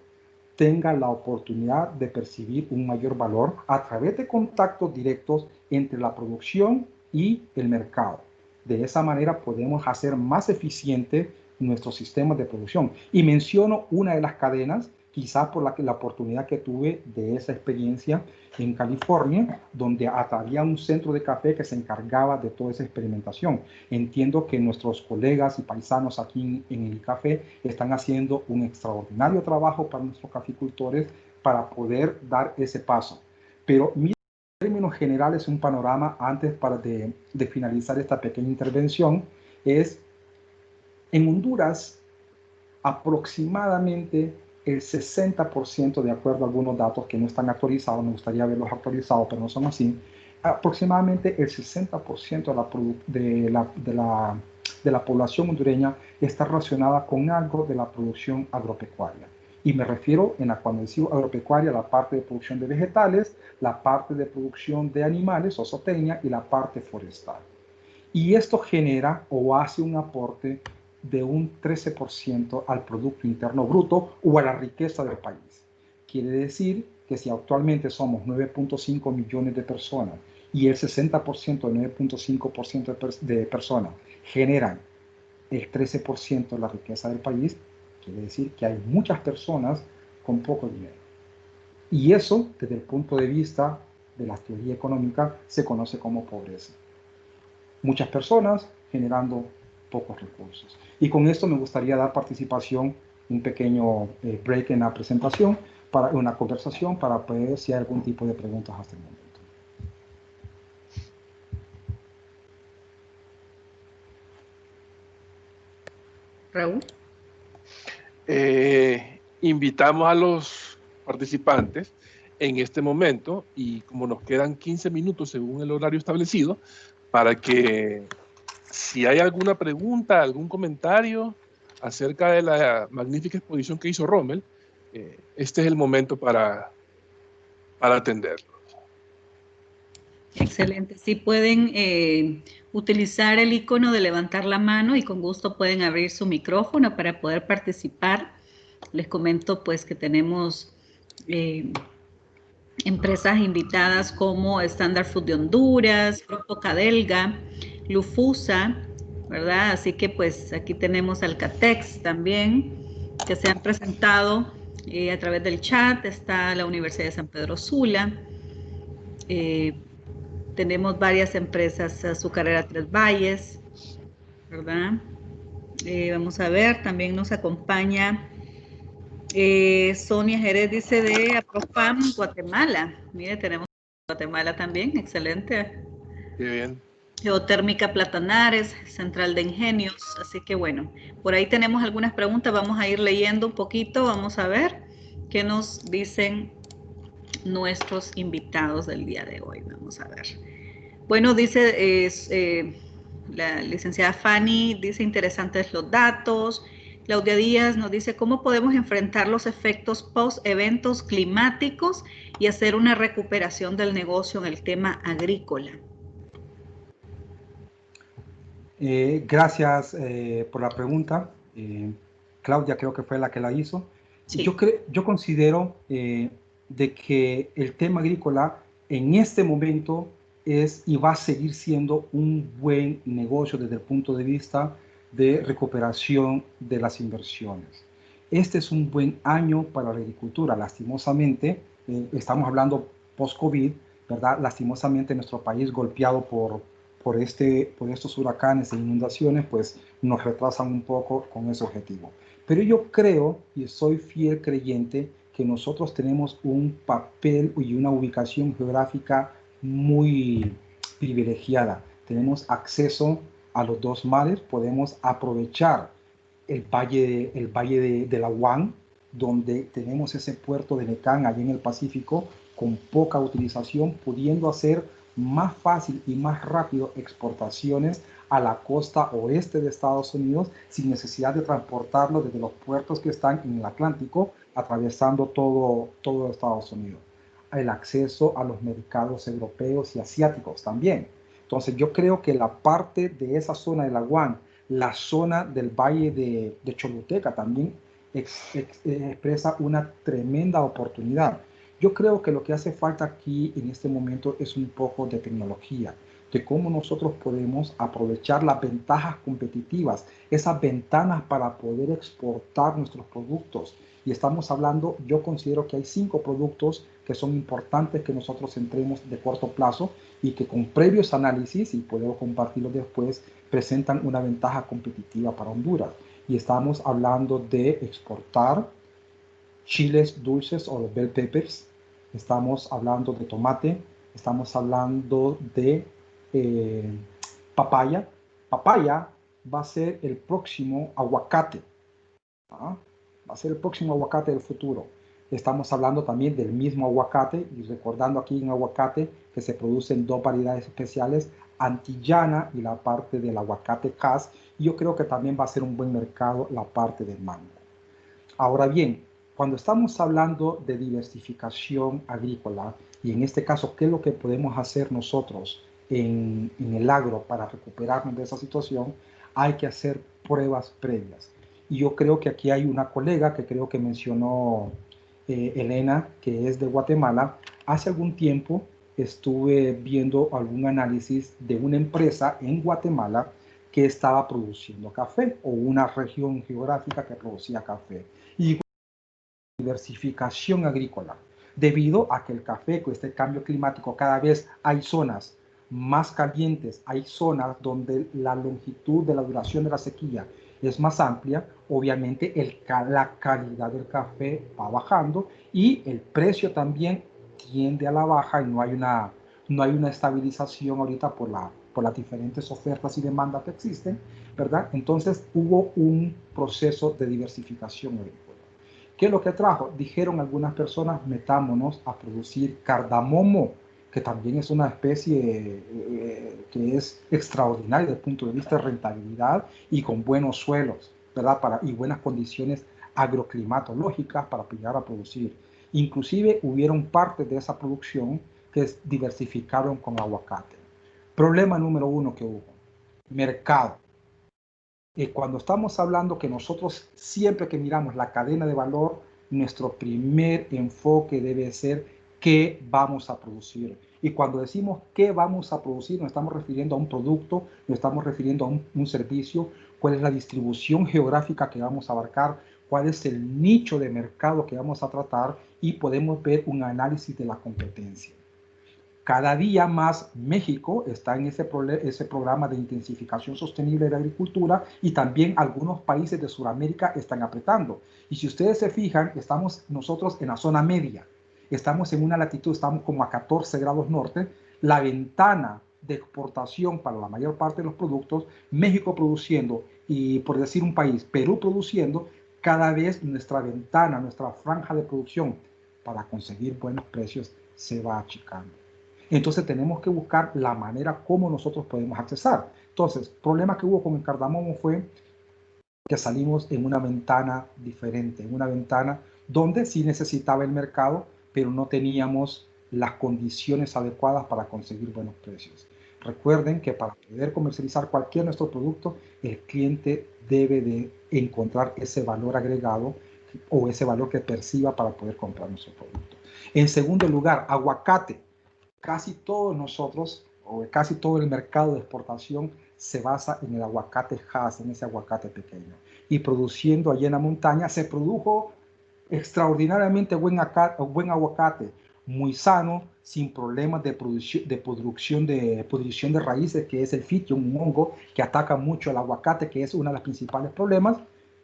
tenga la oportunidad de percibir un mayor valor a través de contactos directos entre la producción y el mercado. De esa manera podemos hacer más eficiente nuestros sistemas de producción. Y menciono una de las cadenas, quizás por la oportunidad que tuve de esa experiencia en California, donde había un centro de café que se encargaba de toda esa experimentación. Entiendo que nuestros colegas y paisanos aquí en el café están haciendo un extraordinario trabajo para nuestros caficultores para poder dar ese paso. Pero en términos generales, un panorama antes de finalizar esta pequeña intervención es: en Honduras, aproximadamente el 60%, de acuerdo a algunos datos que no están actualizados, me gustaría verlos actualizados, pero no son así, aproximadamente el 60% de la población hondureña está relacionada con algo de la producción agropecuaria. Y me refiero, cuando digo agropecuaria, la parte de producción de vegetales, la parte de producción de animales o zootecnia y la parte forestal. Y esto genera o hace un aporte de un 13% al Producto Interno Bruto o a la riqueza del país. Quiere decir que si actualmente somos 9.5 millones de personas y el 60% de 9.5% de personas generan el 13% de la riqueza del país, quiere decir que hay muchas personas con poco dinero. Y eso, desde el punto de vista de la teoría económica, se conoce como pobreza. Muchas personas generando pocos recursos. Y con esto me gustaría dar participación, un pequeño break en la presentación, para una conversación, para ver si hay algún tipo de preguntas hasta el momento. Raúl. Invitamos a los participantes en este momento, y como nos quedan 15 minutos según el horario establecido, para que si hay alguna pregunta, algún comentario acerca de la magnífica exposición que hizo Rommel, este es el momento para atenderlo. Excelente. Sí pueden utilizar el icono de levantar la mano y con gusto pueden abrir su micrófono para poder participar. Les comento pues que tenemos empresas invitadas como Standard Food de Honduras, Grupo Cadelga, Lufusa, ¿verdad? Así que pues aquí tenemos Alcatex también, que se han presentado a través del chat. Está la Universidad de San Pedro Sula. Tenemos varias empresas, Azucarera Tres Valles, ¿verdad? Vamos a ver, también nos acompaña Sonia Jerez, dice de Aprofam, Guatemala. Mire, tenemos Guatemala también, excelente. Qué bien. Geotérmica Platanares, Central de Ingenios. Así que bueno, por ahí tenemos algunas preguntas, vamos a ir leyendo un poquito, vamos a ver qué nos dicen nuestros invitados del día de hoy. Vamos a ver. Bueno, dice la licenciada Fanny, dice interesantes los datos. Claudia Díaz nos dice cómo podemos enfrentar los efectos post-eventos climáticos y hacer una recuperación del negocio en el tema agrícola. Gracias por la pregunta. Claudia creo que fue la que la hizo. Sí. Yo considero de que el tema agrícola en este momento es y va a seguir siendo un buen negocio desde el punto de vista de recuperación de las inversiones. Este es un buen año para la agricultura. Lastimosamente, estamos hablando post-COVID, ¿verdad? Lastimosamente nuestro país golpeado por estos huracanes e inundaciones, pues nos retrasan un poco con ese objetivo. Pero yo creo y soy fiel creyente que nosotros tenemos un papel y una ubicación geográfica muy privilegiada. Tenemos acceso a los dos mares, podemos aprovechar el valle de la Guan, donde tenemos ese puerto de Necán allí en el Pacífico, con poca utilización, pudiendo hacer más fácil y más rápido exportaciones a la costa oeste de Estados Unidos sin necesidad de transportarlo desde los puertos que están en el Atlántico, atravesando todo Estados Unidos. El acceso a los mercados europeos y asiáticos también. Entonces yo creo que la parte de esa zona de la Guan, la zona del valle de Choluteca también expresa una tremenda oportunidad. Yo creo que lo que hace falta aquí en este momento es un poco de tecnología, de cómo nosotros podemos aprovechar las ventajas competitivas, esas ventanas para poder exportar nuestros productos. Y estamos hablando, yo considero que hay 5 productos que son importantes que nosotros entremos de corto plazo y que con previos análisis, y puedo compartirlo después, presentan una ventaja competitiva para Honduras. Y estamos hablando de exportar chiles dulces o los bell peppers, estamos hablando de tomate, estamos hablando de papaya. Papaya va a ser el próximo aguacate, ¿ah? Va a ser el próximo aguacate del futuro. Estamos hablando también del mismo aguacate y recordando aquí en aguacate que se producen 2 variedades especiales, antillana y la parte del aguacate Hass. Y yo creo que también va a ser un buen mercado la parte del mango. Ahora bien, cuando estamos hablando de diversificación agrícola, y en este caso, ¿qué es lo que podemos hacer nosotros en el agro para recuperarnos de esa situación? Hay que hacer pruebas previas. Y yo creo que aquí hay una colega que creo que mencionó Elena, que es de Guatemala. Hace algún tiempo estuve viendo algún análisis de una empresa en Guatemala que estaba produciendo café, o una región geográfica que producía café. Y diversificación agrícola, debido a que el café, con este cambio climático, cada vez hay zonas más calientes, hay zonas donde la longitud de la duración de la sequía es más amplia, obviamente la calidad del café va bajando y el precio también tiende a la baja y no hay una estabilización ahorita por las diferentes ofertas y demandas que existen, ¿verdad? Entonces hubo un proceso de diversificación agrícola. ¿Qué es lo que trajo? Dijeron algunas personas, metámonos a producir cardamomo, que también es una especie que es extraordinaria desde el punto de vista de rentabilidad y con buenos suelos, ¿verdad? Y buenas condiciones agroclimatológicas para llegar a producir. Inclusive hubieron partes de esa producción que diversificaron con aguacate. Problema número 1 que hubo, mercado. Cuando estamos hablando que nosotros siempre que miramos la cadena de valor, nuestro primer enfoque debe ser qué vamos a producir. Y cuando decimos qué vamos a producir, nos estamos refiriendo a un producto, nos estamos refiriendo a un servicio, cuál es la distribución geográfica que vamos a abarcar, cuál es el nicho de mercado que vamos a tratar y podemos ver un análisis de la competencia. Cada día más México está en ese programa de intensificación sostenible de la agricultura y también algunos países de Sudamérica están apretando. Y si ustedes se fijan, estamos nosotros en la zona media. Estamos en una latitud, estamos como a 14 grados norte. La ventana de exportación para la mayor parte de los productos, México produciendo y, por decir un país, Perú produciendo, cada vez nuestra ventana, nuestra franja de producción para conseguir buenos precios se va achicando. Entonces tenemos que buscar la manera como nosotros podemos accesar. Entonces, el problema que hubo con el cardamomo fue que salimos en una ventana diferente, en una ventana donde sí necesitaba el mercado, pero no teníamos las condiciones adecuadas para conseguir buenos precios. Recuerden que para poder comercializar cualquier nuestro producto, el cliente debe de encontrar ese valor agregado o ese valor que perciba para poder comprar nuestro producto. En segundo lugar, aguacate. Casi todos nosotros, o casi todo el mercado de exportación se basa en el aguacate Hass, en ese aguacate pequeño. Y produciendo allí en la montaña se produjo extraordinariamente buen aguacate, muy sano, sin problemas de pudrición de raíces, que es el fitium, un hongo que ataca mucho al aguacate, que es uno de los principales problemas.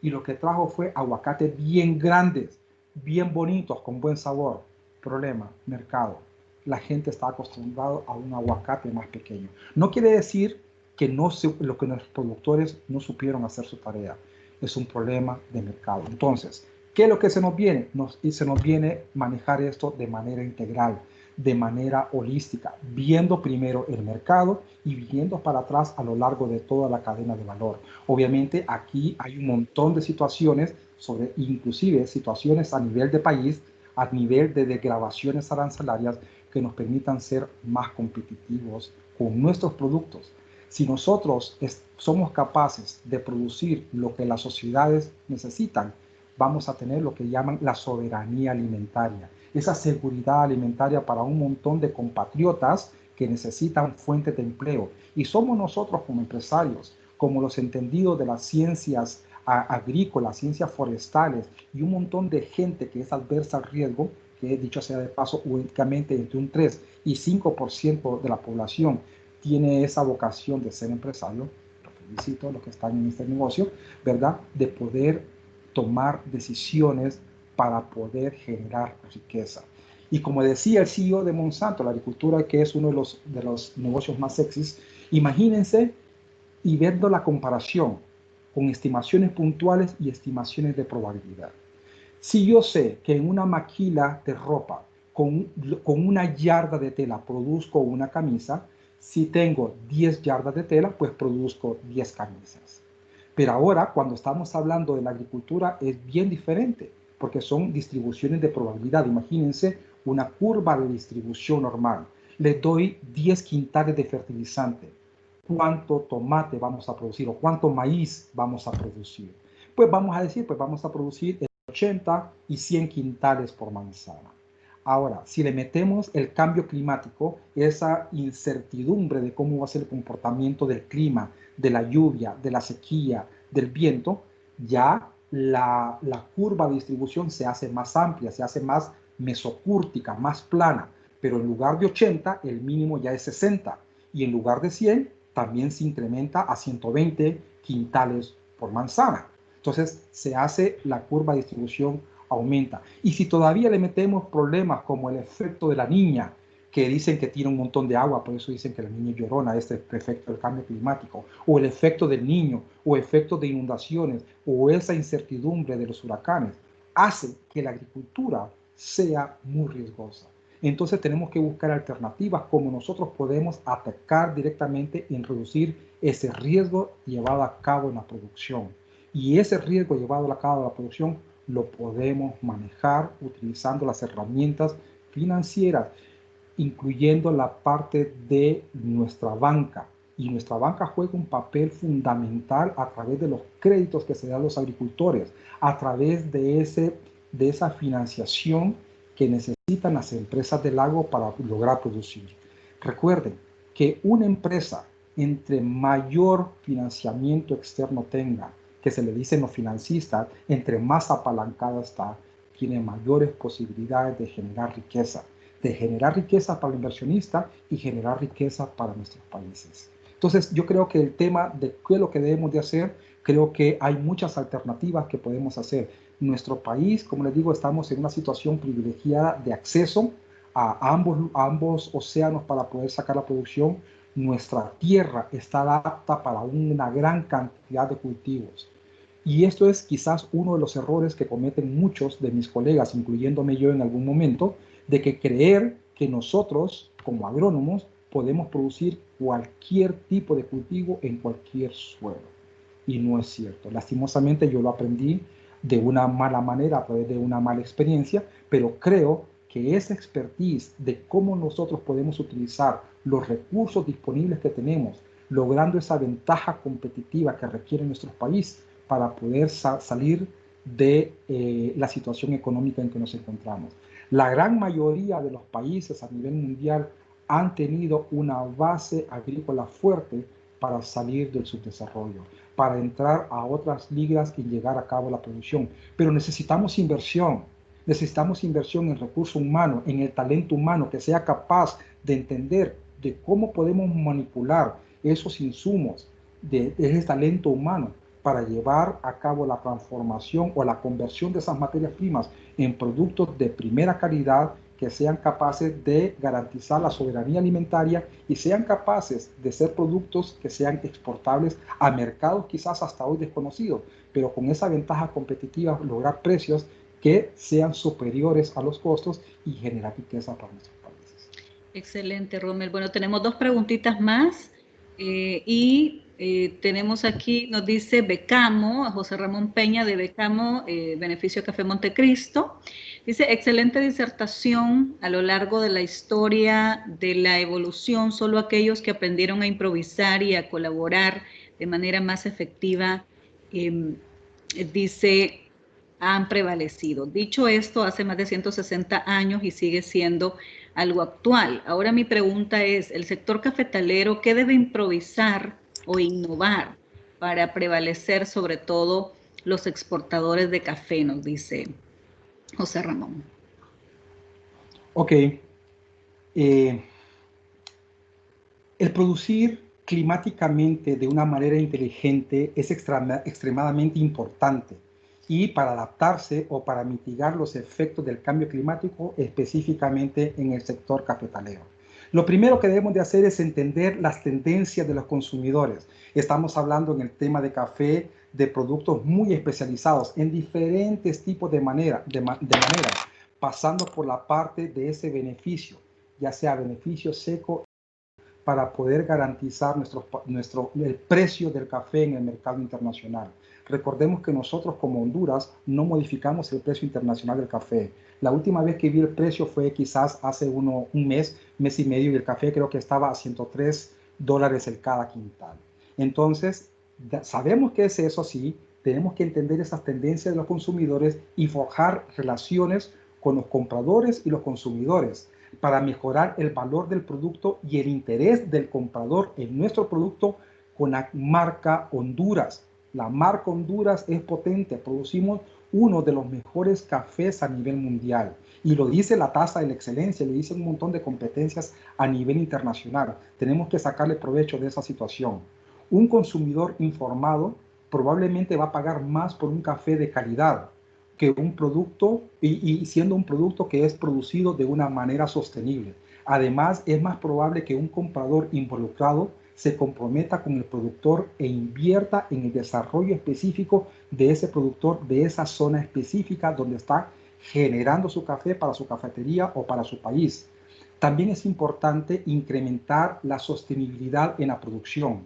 y lo que trajo fue aguacates bien grandes, bien bonitos, con buen sabor. Problema, mercado. La gente está acostumbrada a un aguacate más pequeño. No quiere decir que lo que los productores no supieron hacer su tarea. Es un problema de mercado. Entonces, ¿qué es lo que se nos viene? Se nos viene manejar esto de manera integral, de manera holística, viendo primero el mercado y viendo para atrás a lo largo de toda la cadena de valor. Obviamente aquí hay un montón de situaciones, inclusive situaciones a nivel de país, a nivel de desgravaciones arancelarias que nos permitan ser más competitivos con nuestros productos. Si nosotros somos capaces de producir lo que las sociedades necesitan, vamos a tener lo que llaman la soberanía alimentaria, esa seguridad alimentaria para un montón de compatriotas que necesitan fuentes de empleo. Y somos nosotros como empresarios, como los entendidos de las ciencias agrícolas, ciencias forestales y un montón de gente que es adversa al riesgo, que dicho sea de paso, únicamente entre un 3 y 5% de la población tiene esa vocación de ser empresario. Lo felicito a los que están en este negocio, ¿verdad? De poder tomar decisiones para poder generar riqueza. Y como decía el CEO de Monsanto, la agricultura, que es uno de los negocios más sexys, imagínense y viendo la comparación con estimaciones puntuales y estimaciones de probabilidad. Si yo sé que en una maquila de ropa con una yarda de tela produzco una camisa, si tengo 10 yardas de tela, pues produzco 10 camisas. Pero ahora, cuando estamos hablando de la agricultura, es bien diferente, porque son distribuciones de probabilidad. Imagínense una curva de distribución normal. Le doy 10 quintales de fertilizante. ¿Cuánto tomate vamos a producir o cuánto maíz vamos a producir? Pues vamos a decir, pues vamos a producir 80 y 100 quintales por manzana. Ahora, si le metemos el cambio climático, esa incertidumbre de cómo va a ser el comportamiento del clima, de la lluvia, de la sequía, del viento, ya la curva de distribución se hace más amplia, se hace más mesocúrtica, más plana, pero en lugar de 80, el mínimo ya es 60, y en lugar de 100, también se incrementa a 120 quintales por manzana. Entonces se hace la curva de distribución aumenta. Y si todavía le metemos problemas como el efecto de la niña, que dicen que tiene un montón de agua, por eso dicen que la niña es llorona, este efecto del cambio climático, o el efecto del niño, o efecto de inundaciones, o esa incertidumbre de los huracanes, hace que la agricultura sea muy riesgosa. Entonces tenemos que buscar alternativas como nosotros podemos atacar directamente en reducir ese riesgo llevado a cabo en la producción. Y ese riesgo llevado a cabo en la producción lo podemos manejar utilizando las herramientas financieras, incluyendo la parte de nuestra banca. Y nuestra banca juega un papel fundamental a través de los créditos que se dan a los agricultores, a través de esa financiación que necesitan las empresas del agro para lograr producir. Recuerden que una empresa, entre mayor financiamiento externo tenga, que se le dicen los financistas, entre más apalancada está, tiene mayores posibilidades de generar riqueza para el inversionista y generar riqueza para nuestros países. Entonces, yo creo que el tema de qué es lo que debemos de hacer, creo que hay muchas alternativas que podemos hacer. Nuestro país, como les digo, estamos en una situación privilegiada de acceso a ambos océanos para poder sacar la producción. Nuestra tierra está apta para una gran cantidad de cultivos. Y esto es quizás uno de los errores que cometen muchos de mis colegas, incluyéndome yo en algún momento, de que creer que nosotros, como agrónomos, podemos producir cualquier tipo de cultivo en cualquier suelo. Y no es cierto. Lastimosamente yo lo aprendí de una mala manera, a través de una mala experiencia, pero creo que esa expertise de cómo nosotros podemos utilizar los recursos disponibles que tenemos, logrando esa ventaja competitiva que requiere nuestro país para poder salir de la situación económica en que nos encontramos. La gran mayoría de los países a nivel mundial han tenido una base agrícola fuerte para salir del subdesarrollo, para entrar a otras ligas y llegar a cabo la producción. Pero necesitamos inversión en recursos humanos, en el talento humano que sea capaz de entender de cómo podemos manipular esos insumos de ese talento humano para llevar a cabo la transformación o la conversión de esas materias primas en productos de primera calidad que sean capaces de garantizar la soberanía alimentaria y sean capaces de ser productos que sean exportables a mercados quizás hasta hoy desconocidos, pero con esa ventaja competitiva lograr precios que sean superiores a los costos y generar riqueza para nuestros países. Excelente, Rommel. Bueno, tenemos dos preguntitas más tenemos aquí, nos dice Becamo, José Ramón Peña de Becamo, Beneficio Café Montecristo. Dice, excelente disertación a lo largo de la historia de la evolución, solo aquellos que aprendieron a improvisar y a colaborar de manera más efectiva, dice, han prevalecido. Dicho esto, hace más de 160 años y sigue siendo algo actual. Ahora mi pregunta es, ¿el sector cafetalero qué debe improvisar o innovar para prevalecer sobre todo los exportadores de café? Nos dice José Ramón. Ok. El producir climáticamente de una manera inteligente es extremadamente importante y para adaptarse o para mitigar los efectos del cambio climático específicamente en el sector cafetalero. Lo primero que debemos de hacer es entender las tendencias de los consumidores. Estamos hablando en el tema de café de productos muy especializados en diferentes tipos de maneras, pasando por la parte de ese beneficio, ya sea beneficio seco, para poder garantizar el precio del café en el mercado internacional. Recordemos que nosotros como Honduras no modificamos el precio internacional del café. La última vez que vi el precio fue quizás hace un mes y medio, y el café creo que estaba a $103 el cada quintal. Entonces, sabemos que es eso, sí, tenemos que entender esas tendencias de los consumidores y forjar relaciones con los compradores y los consumidores para mejorar el valor del producto y el interés del comprador en nuestro producto con la marca Honduras. La marca Honduras es potente, producimos uno de los mejores cafés a nivel mundial. Y lo dice la tasa de la excelencia, lo dice un montón de competencias a nivel internacional. Tenemos que sacarle provecho de esa situación. Un consumidor informado probablemente va a pagar más por un café de calidad que un producto y siendo un producto que es producido de una manera sostenible. Además, es más probable que un comprador involucrado se comprometa con el productor e invierta en el desarrollo específico de ese productor, de esa zona específica donde está generando su café para su cafetería o para su país. También es importante incrementar la sostenibilidad en la producción.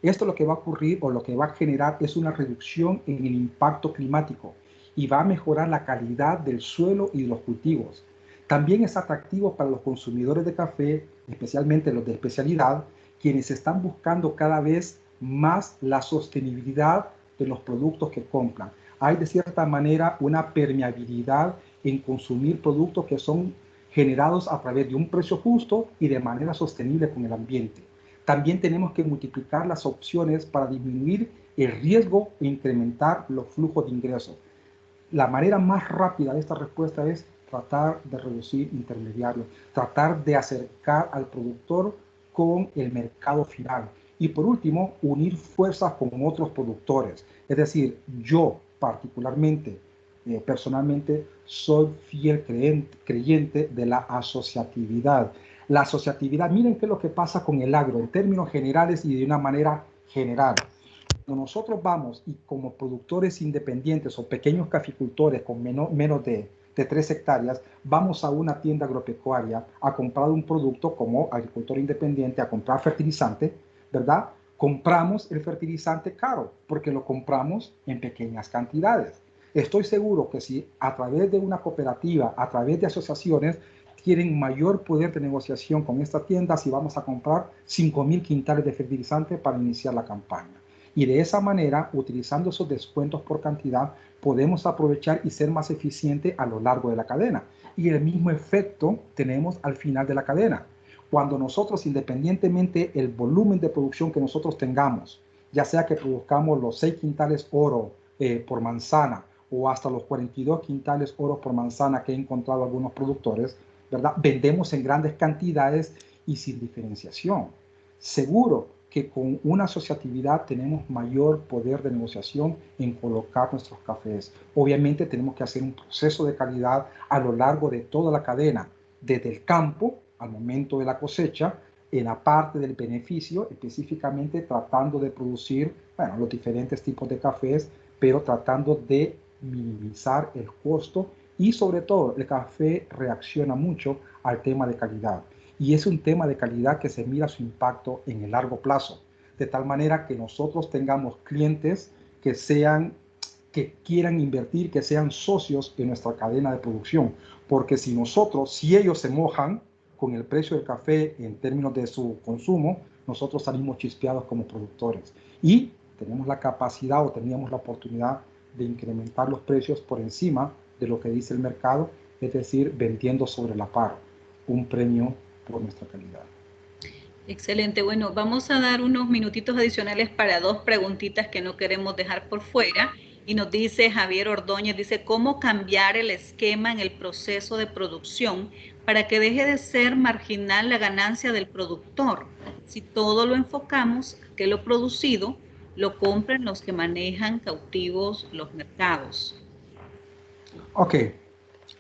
Esto lo que va a ocurrir o lo que va a generar es una reducción en el impacto climático y va a mejorar la calidad del suelo y de los cultivos. También es atractivo para los consumidores de café, especialmente los de especialidad, quienes están buscando cada vez más la sostenibilidad de los productos que compran. Hay de cierta manera una permeabilidad en consumir productos que son generados a través de un precio justo y de manera sostenible con el ambiente. También tenemos que multiplicar las opciones para disminuir el riesgo e incrementar los flujos de ingresos. La manera más rápida de esta respuesta es tratar de reducir intermediarios, tratar de acercar al productor con el mercado final. Y por último, unir fuerzas con otros productores. Es decir, yo particularmente, personalmente, soy fiel creyente de la asociatividad. La asociatividad, miren qué es lo que pasa con el agro en términos generales y de una manera general. Cuando nosotros vamos y como productores independientes o pequeños caficultores con menos de 3 hectáreas, vamos a una tienda agropecuaria a comprar un producto como agricultor independiente, a comprar fertilizante, ¿verdad? Compramos el fertilizante caro porque lo compramos en pequeñas cantidades. Estoy seguro que si a través de una cooperativa, a través de asociaciones, tienen mayor poder de negociación con esta tienda, si vamos a comprar 5,000 quintales de fertilizante para iniciar la campaña. Y de esa manera, utilizando esos descuentos por cantidad, podemos aprovechar y ser más eficientes a lo largo de la cadena. Y el mismo efecto tenemos al final de la cadena. Cuando nosotros, independientemente del volumen de producción que nosotros tengamos, ya sea que produzcamos los 6 quintales oro por manzana o hasta los 42 quintales oro por manzana que he encontrado algunos productores, ¿verdad? Vendemos en grandes cantidades y sin diferenciación. Seguro que con una asociatividad tenemos mayor poder de negociación en colocar nuestros cafés. Obviamente tenemos que hacer un proceso de calidad a lo largo de toda la cadena, desde el campo al momento de la cosecha, en la parte del beneficio, específicamente tratando de producir, bueno, los diferentes tipos de cafés, pero tratando de minimizar el costo y sobre todo el café reacciona mucho al tema de calidad. Y es un tema de calidad que se mira su impacto en el largo plazo, de tal manera que nosotros tengamos clientes que quieran invertir, que sean socios en nuestra cadena de producción. Porque si ellos se mojan con el precio del café en términos de su consumo, nosotros salimos chispeados como productores. Y tenemos la capacidad o teníamos la oportunidad de incrementar los precios por encima de lo que dice el mercado, es decir, vendiendo sobre la par, un premio por nuestra calidad. Excelente. Bueno, vamos a dar unos minutitos adicionales para dos preguntitas que no queremos dejar por fuera. Y nos dice Javier Ordóñez, dice, ¿cómo cambiar el esquema en el proceso de producción para que deje de ser marginal la ganancia del productor? Si todo lo enfocamos a que lo producido lo compren los que manejan cautivos los mercados. Ok,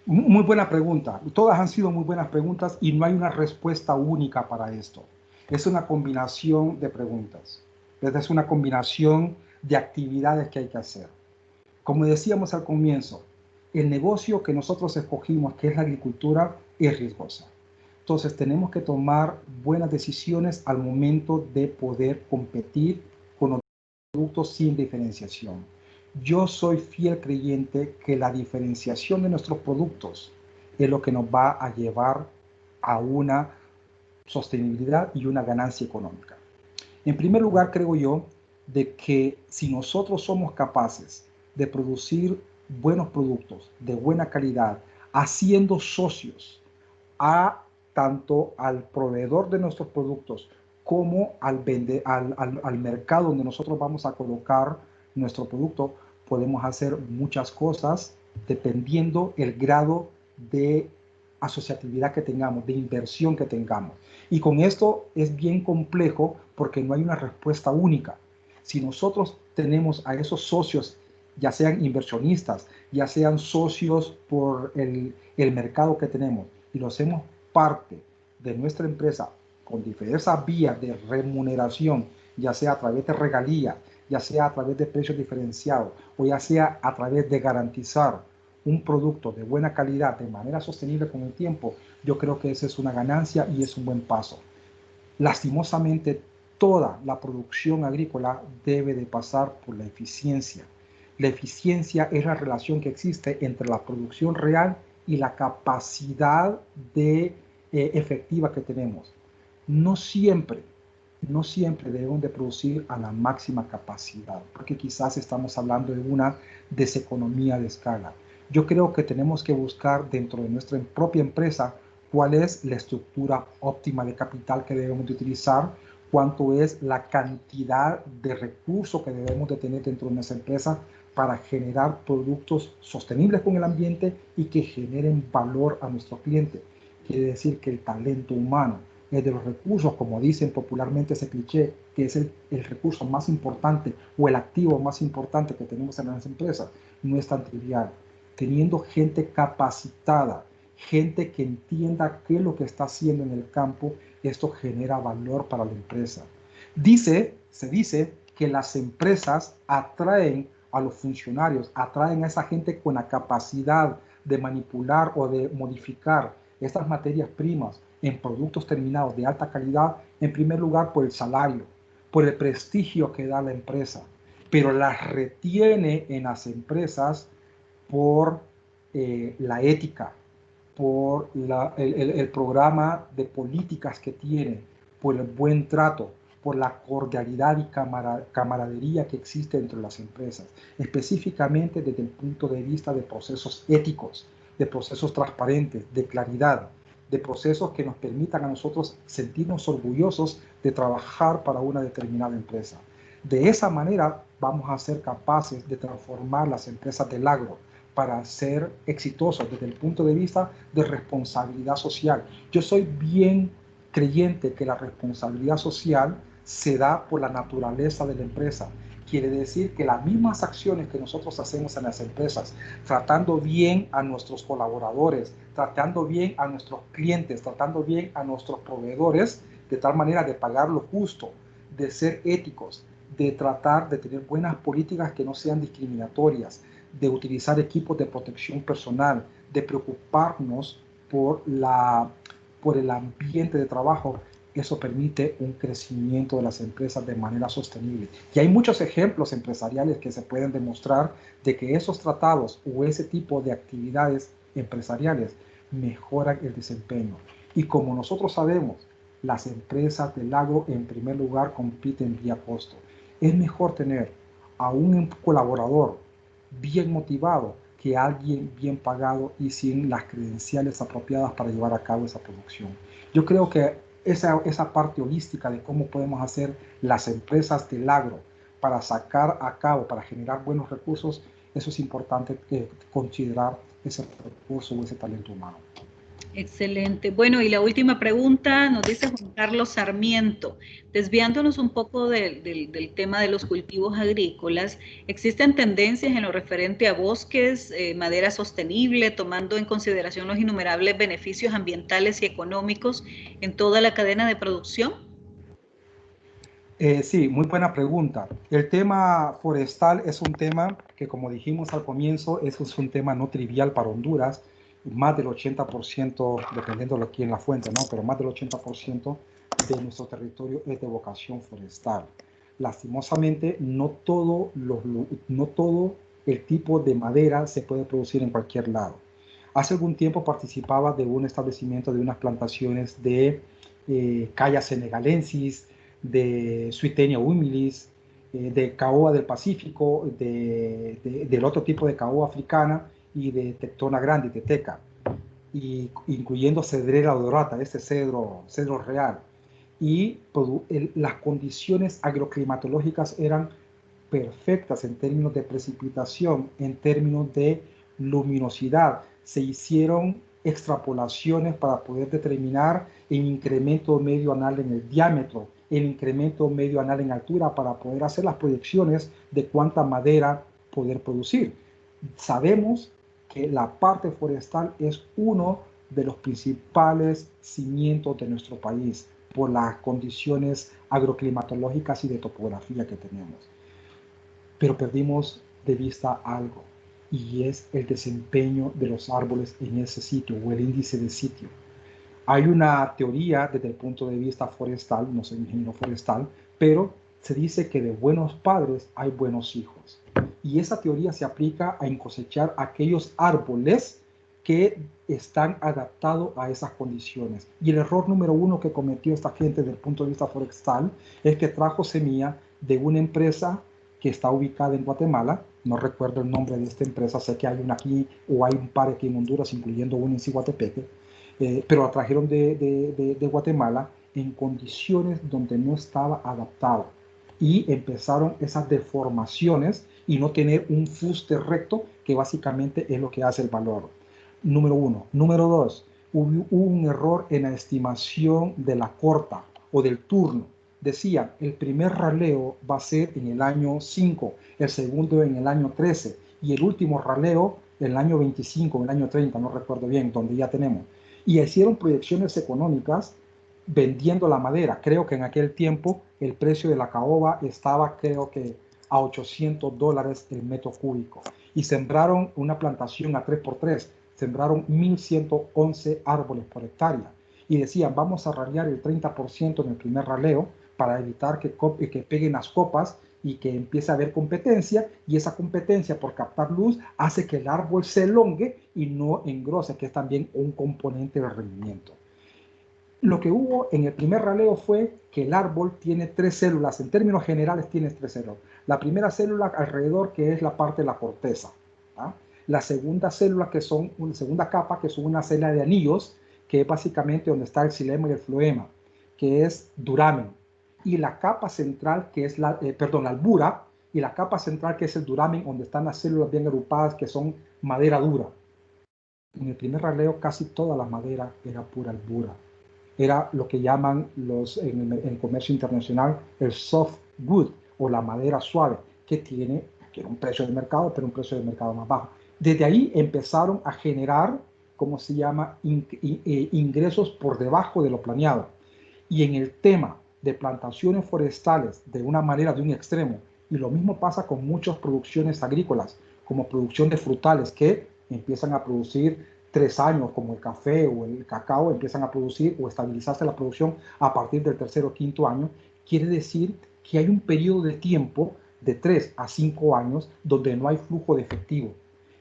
muy buena pregunta. Todas han sido muy buenas preguntas y no hay una respuesta única para esto. Es una combinación de preguntas. Es una combinación de actividades que hay que hacer. Como decíamos al comienzo, el negocio que nosotros escogimos, que es la agricultura, es riesgosa. Entonces tenemos que tomar buenas decisiones al momento de poder competir con los productos sin diferenciación. Yo soy fiel creyente que la diferenciación de nuestros productos es lo que nos va a llevar a una sostenibilidad y una ganancia económica. En primer lugar, creo yo de que si nosotros somos capaces de producir buenos productos de buena calidad, haciendo socios tanto al proveedor de nuestros productos como al mercado donde nosotros vamos a colocar nuestro producto, podemos hacer muchas cosas dependiendo el grado de asociatividad que tengamos, de inversión que tengamos. Y con esto es bien complejo porque no hay una respuesta única. Si nosotros tenemos a esos socios, ya sean inversionistas, ya sean socios por el mercado que tenemos, y lo hacemos parte de nuestra empresa con diversas vías de remuneración, ya sea a través de regalías, ya sea a través de precios diferenciados o ya sea a través de garantizar un producto de buena calidad de manera sostenible con el tiempo, yo creo que esa es una ganancia y es un buen paso. Lastimosamente, toda la producción agrícola debe de pasar por la eficiencia. La eficiencia es la relación que existe entre la producción real y la capacidad efectiva que tenemos. No siempre debemos de producir a la máxima capacidad, porque quizás estamos hablando de una deseconomía de escala. Yo creo que tenemos que buscar dentro de nuestra propia empresa cuál es la estructura óptima de capital que debemos de utilizar, cuánto es la cantidad de recursos que debemos de tener dentro de nuestra empresa para generar productos sostenibles con el ambiente y que generen valor a nuestro cliente. Quiere decir que el talento humano es de los recursos, como dicen popularmente ese cliché, que es el recurso más importante o el activo más importante que tenemos en las empresas. No es tan trivial. Teniendo gente capacitada, gente que entienda qué es lo que está haciendo en el campo, esto genera valor para la empresa. Se dice que las empresas atraen a los funcionarios, atraen a esa gente con la capacidad de manipular o de modificar estas materias primas en productos terminados de alta calidad, en primer lugar por el salario, por el prestigio que da la empresa, pero las retiene en las empresas por la ética, por el programa de políticas que tiene, por el buen trato, por la cordialidad y camaradería que existe entre las empresas, específicamente desde el punto de vista de procesos éticos, de procesos transparentes, de claridad, de procesos que nos permitan a nosotros sentirnos orgullosos de trabajar para una determinada empresa. De esa manera vamos a ser capaces de transformar las empresas del agro para ser exitosos desde el punto de vista de responsabilidad social. Yo soy bien creyente que la responsabilidad social se da por la naturaleza de la empresa. Quiere decir que las mismas acciones que nosotros hacemos en las empresas, tratando bien a nuestros colaboradores, tratando bien a nuestros clientes, tratando bien a nuestros proveedores, de tal manera de pagar lo justo, de ser éticos, de tratar de tener buenas políticas que no sean discriminatorias, de utilizar equipos de protección personal, de preocuparnos por el ambiente de trabajo. Eso permite un crecimiento de las empresas de manera sostenible. Y hay muchos ejemplos empresariales que se pueden demostrar de que esos tratados o ese tipo de actividades empresariales mejoran el desempeño. Y como nosotros sabemos, las empresas del agro en primer lugar compiten vía costo. Es mejor tener a un colaborador bien motivado que alguien bien pagado y sin las credenciales apropiadas para llevar a cabo esa producción. Yo creo que esa parte holística de cómo podemos hacer las empresas del agro para sacar a cabo, para generar buenos recursos, eso es importante considerar ese recurso o ese talento humano. Excelente. Bueno, y la última pregunta nos dice Juan Carlos Sarmiento, desviándonos un poco del tema de los cultivos agrícolas, ¿existen tendencias en lo referente a bosques, madera sostenible, tomando en consideración los innumerables beneficios ambientales y económicos en toda la cadena de producción? Sí, muy buena pregunta. El tema forestal es un tema que, como dijimos al comienzo, es un tema no trivial para Honduras. Más del 80%, dependiendo de aquí en la fuente, ¿no? Pero más del 80% de nuestro territorio es de vocación forestal. Lastimosamente, no todo el tipo de madera se puede producir en cualquier lado. Hace algún tiempo participaba de un establecimiento de unas plantaciones de Calla senegalensis, de Swietenia humilis, de caoba del Pacífico, del otro tipo de caoba africana y de Tectona grande, teteca, incluyendo Cedrera odorata, este cedro real. Y las condiciones agroclimatológicas eran perfectas en términos de precipitación, en términos de luminosidad. Se hicieron extrapolaciones para poder determinar el incremento medio anual en el diámetro, el incremento medio anual en altura, para poder hacer las proyecciones de cuánta madera poder producir. Sabemos que la parte forestal es uno de los principales cimientos de nuestro país por las condiciones agroclimatológicas y de topografía que tenemos. Pero perdimos de vista algo, y es el desempeño de los árboles en ese sitio o el índice de sitio. Hay una teoría desde el punto de vista forestal, no soy ingeniero forestal, pero se dice que de buenos padres hay buenos hijos. Y esa teoría se aplica a cosechar aquellos árboles que están adaptados a esas condiciones. Y el error número uno que cometió esta gente desde el punto de vista forestal es que trajo semilla de una empresa que está ubicada en Guatemala. No recuerdo el nombre de esta empresa, sé que hay una aquí o hay un par aquí en Honduras, incluyendo una en Ciguatepeque, pero la trajeron de Guatemala en condiciones donde no estaba adaptado y empezaron esas deformaciones y no tener un fuste recto, que básicamente es lo que hace el valor. Número uno. Número dos, hubo un error en la estimación de la corta o del turno. Decía, el primer raleo va a ser en el año 5, el segundo en el año 13 y el último raleo en el año 25, en el año 30, no recuerdo bien, donde ya tenemos. Y hicieron proyecciones económicas vendiendo la madera. Creo que en aquel tiempo el precio de la caoba estaba, creo que, a $800 el metro cúbico. Y sembraron una plantación a 3x3, sembraron 1.111 árboles por hectárea. Y decían, vamos a ralear el 30% en el primer raleo para evitar que peguen las copas y que empiece a haber competencia, y esa competencia por captar luz hace que el árbol se elongue y no engrose, que es también un componente del rendimiento. Lo que hubo en el primer raleo fue que el árbol tiene 3 células, en términos generales tiene 3 células. La primera célula alrededor, que es la parte de la corteza. ¿Ah? La segunda célula, que son una segunda capa, que son una célula de anillos, que es básicamente donde está el xilema y el floema, que es duramen. Y la capa central, que es la albura, y la capa central, que es el duramen, donde están las células bien agrupadas, que son madera dura. En el primer raleo casi toda la madera era pura albura. era lo que llaman en comercio internacional el soft wood o la madera suave, que era un precio de mercado, pero un precio de mercado más bajo. Desde ahí empezaron a generar, ¿cómo se llama?, ingresos por debajo de lo planeado. Y en el tema de plantaciones forestales, de una manera, de un extremo, y lo mismo pasa con muchas producciones agrícolas, como producción de frutales, que empiezan a producir 3 años, como el café o el cacao, empiezan a producir o estabilizarse la producción a partir del 3.º o 5.º año. Quiere decir que hay un periodo de tiempo de 3 a 5 años donde no hay flujo de efectivo.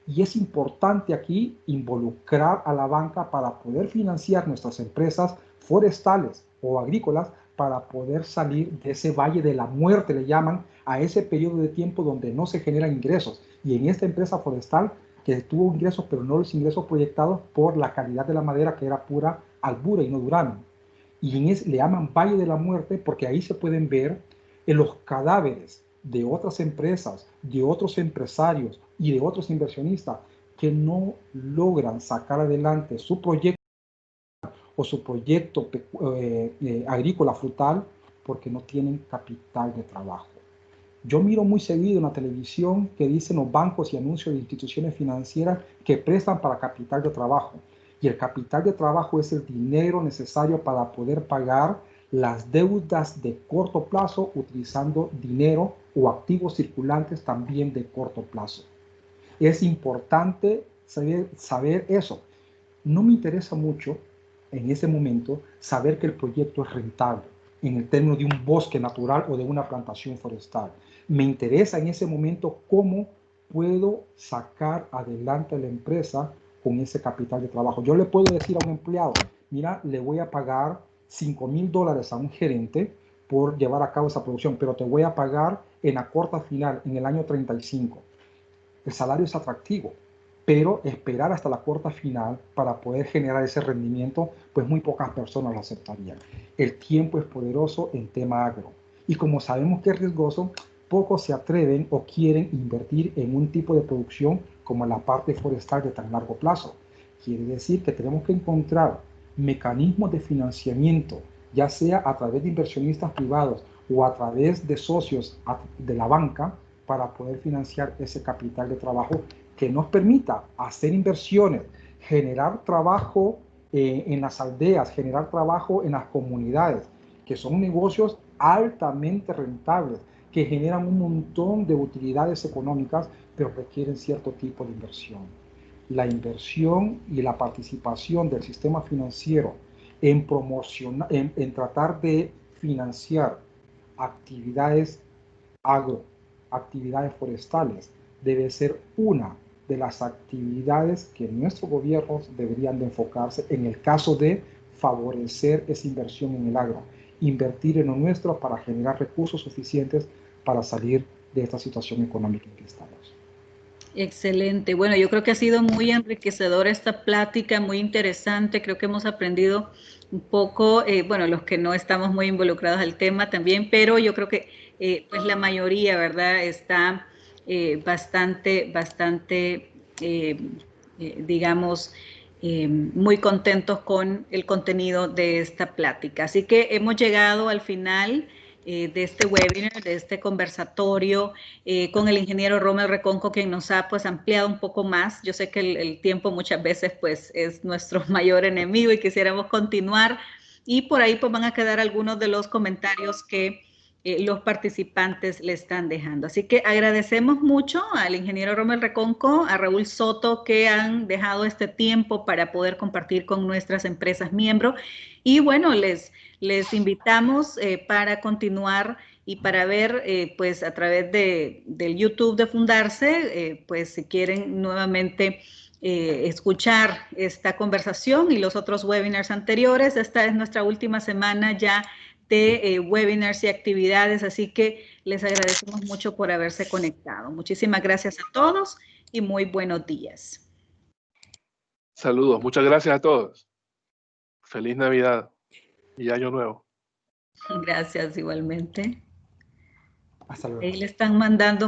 Y es importante aquí involucrar a la banca para poder financiar nuestras empresas forestales o agrícolas, para poder salir de ese valle de la muerte, le llaman, a ese periodo de tiempo donde no se generan ingresos. Y en esta empresa forestal, que tuvo ingresos, pero no los ingresos proyectados por la calidad de la madera, que era pura albura y no durano. Y le llaman Valle de la Muerte porque ahí se pueden ver los cadáveres de otras empresas, de otros empresarios y de otros inversionistas que no logran sacar adelante su proyecto o su proyecto agrícola frutal porque no tienen capital de trabajo. Yo miro muy seguido en la televisión que dicen los bancos y anuncios de instituciones financieras que prestan para capital de trabajo. Y el capital de trabajo es el dinero necesario para poder pagar las deudas de corto plazo utilizando dinero o activos circulantes también de corto plazo. Es importante saber eso. No me interesa mucho en ese momento saber que el proyecto es rentable en el término de un bosque natural o de una plantación forestal. Me interesa en ese momento cómo puedo sacar adelante a la empresa con ese capital de trabajo. Yo le puedo decir a un empleado, mira, le voy a pagar $5,000 a un gerente por llevar a cabo esa producción, pero te voy a pagar en la cuota final, en el año 35. El salario es atractivo, pero esperar hasta la cuota final para poder generar ese rendimiento, pues muy pocas personas lo aceptarían. El tiempo es poderoso en tema agro. Y como sabemos que es riesgoso, pocos se atreven o quieren invertir en un tipo de producción como la parte forestal de tan largo plazo. Quiere decir que tenemos que encontrar mecanismos de financiamiento, ya sea a través de inversionistas privados o a través de socios de la banca, para poder financiar ese capital de trabajo que nos permita hacer inversiones, generar trabajo en las aldeas, generar trabajo en las comunidades, que son negocios altamente rentables, que generan un montón de utilidades económicas, pero requieren cierto tipo de inversión. La inversión y la participación del sistema financiero en tratar de financiar actividades actividades forestales debe ser una de las actividades que nuestros gobiernos deberían de enfocarse en el caso de favorecer esa inversión en el agro, invertir en lo nuestro para generar recursos suficientes para salir de esta situación económica en que estamos. Excelente. Bueno, yo creo que ha sido muy enriquecedora esta plática, muy interesante. Creo que hemos aprendido un poco, bueno, los que no estamos muy involucrados al tema también, pero yo creo que pues la mayoría, ¿verdad?, está bastante, digamos, muy contentos con el contenido de esta plática. Así que hemos llegado al final de este webinar, de este conversatorio con el ingeniero Rommel Reconco, quien nos ha pues ampliado un poco más. Yo sé que el tiempo muchas veces pues es nuestro mayor enemigo y quisiéramos continuar, y por ahí pues van a quedar algunos de los comentarios que los participantes le están dejando. Así que agradecemos mucho al ingeniero Rommel Reconco, a Raúl Soto, que han dejado este tiempo para poder compartir con nuestras empresas miembros. Y bueno, les invitamos para continuar y para ver pues a través del YouTube de Fundarse, pues si quieren nuevamente escuchar esta conversación y los otros webinars anteriores. Esta es nuestra última semana ya de webinars y actividades, así que les agradecemos mucho por haberse conectado. Muchísimas gracias a todos y muy buenos días. Saludos, muchas gracias a todos. Feliz Navidad y Año Nuevo. Gracias igualmente. Hasta luego. Ahí le están mandando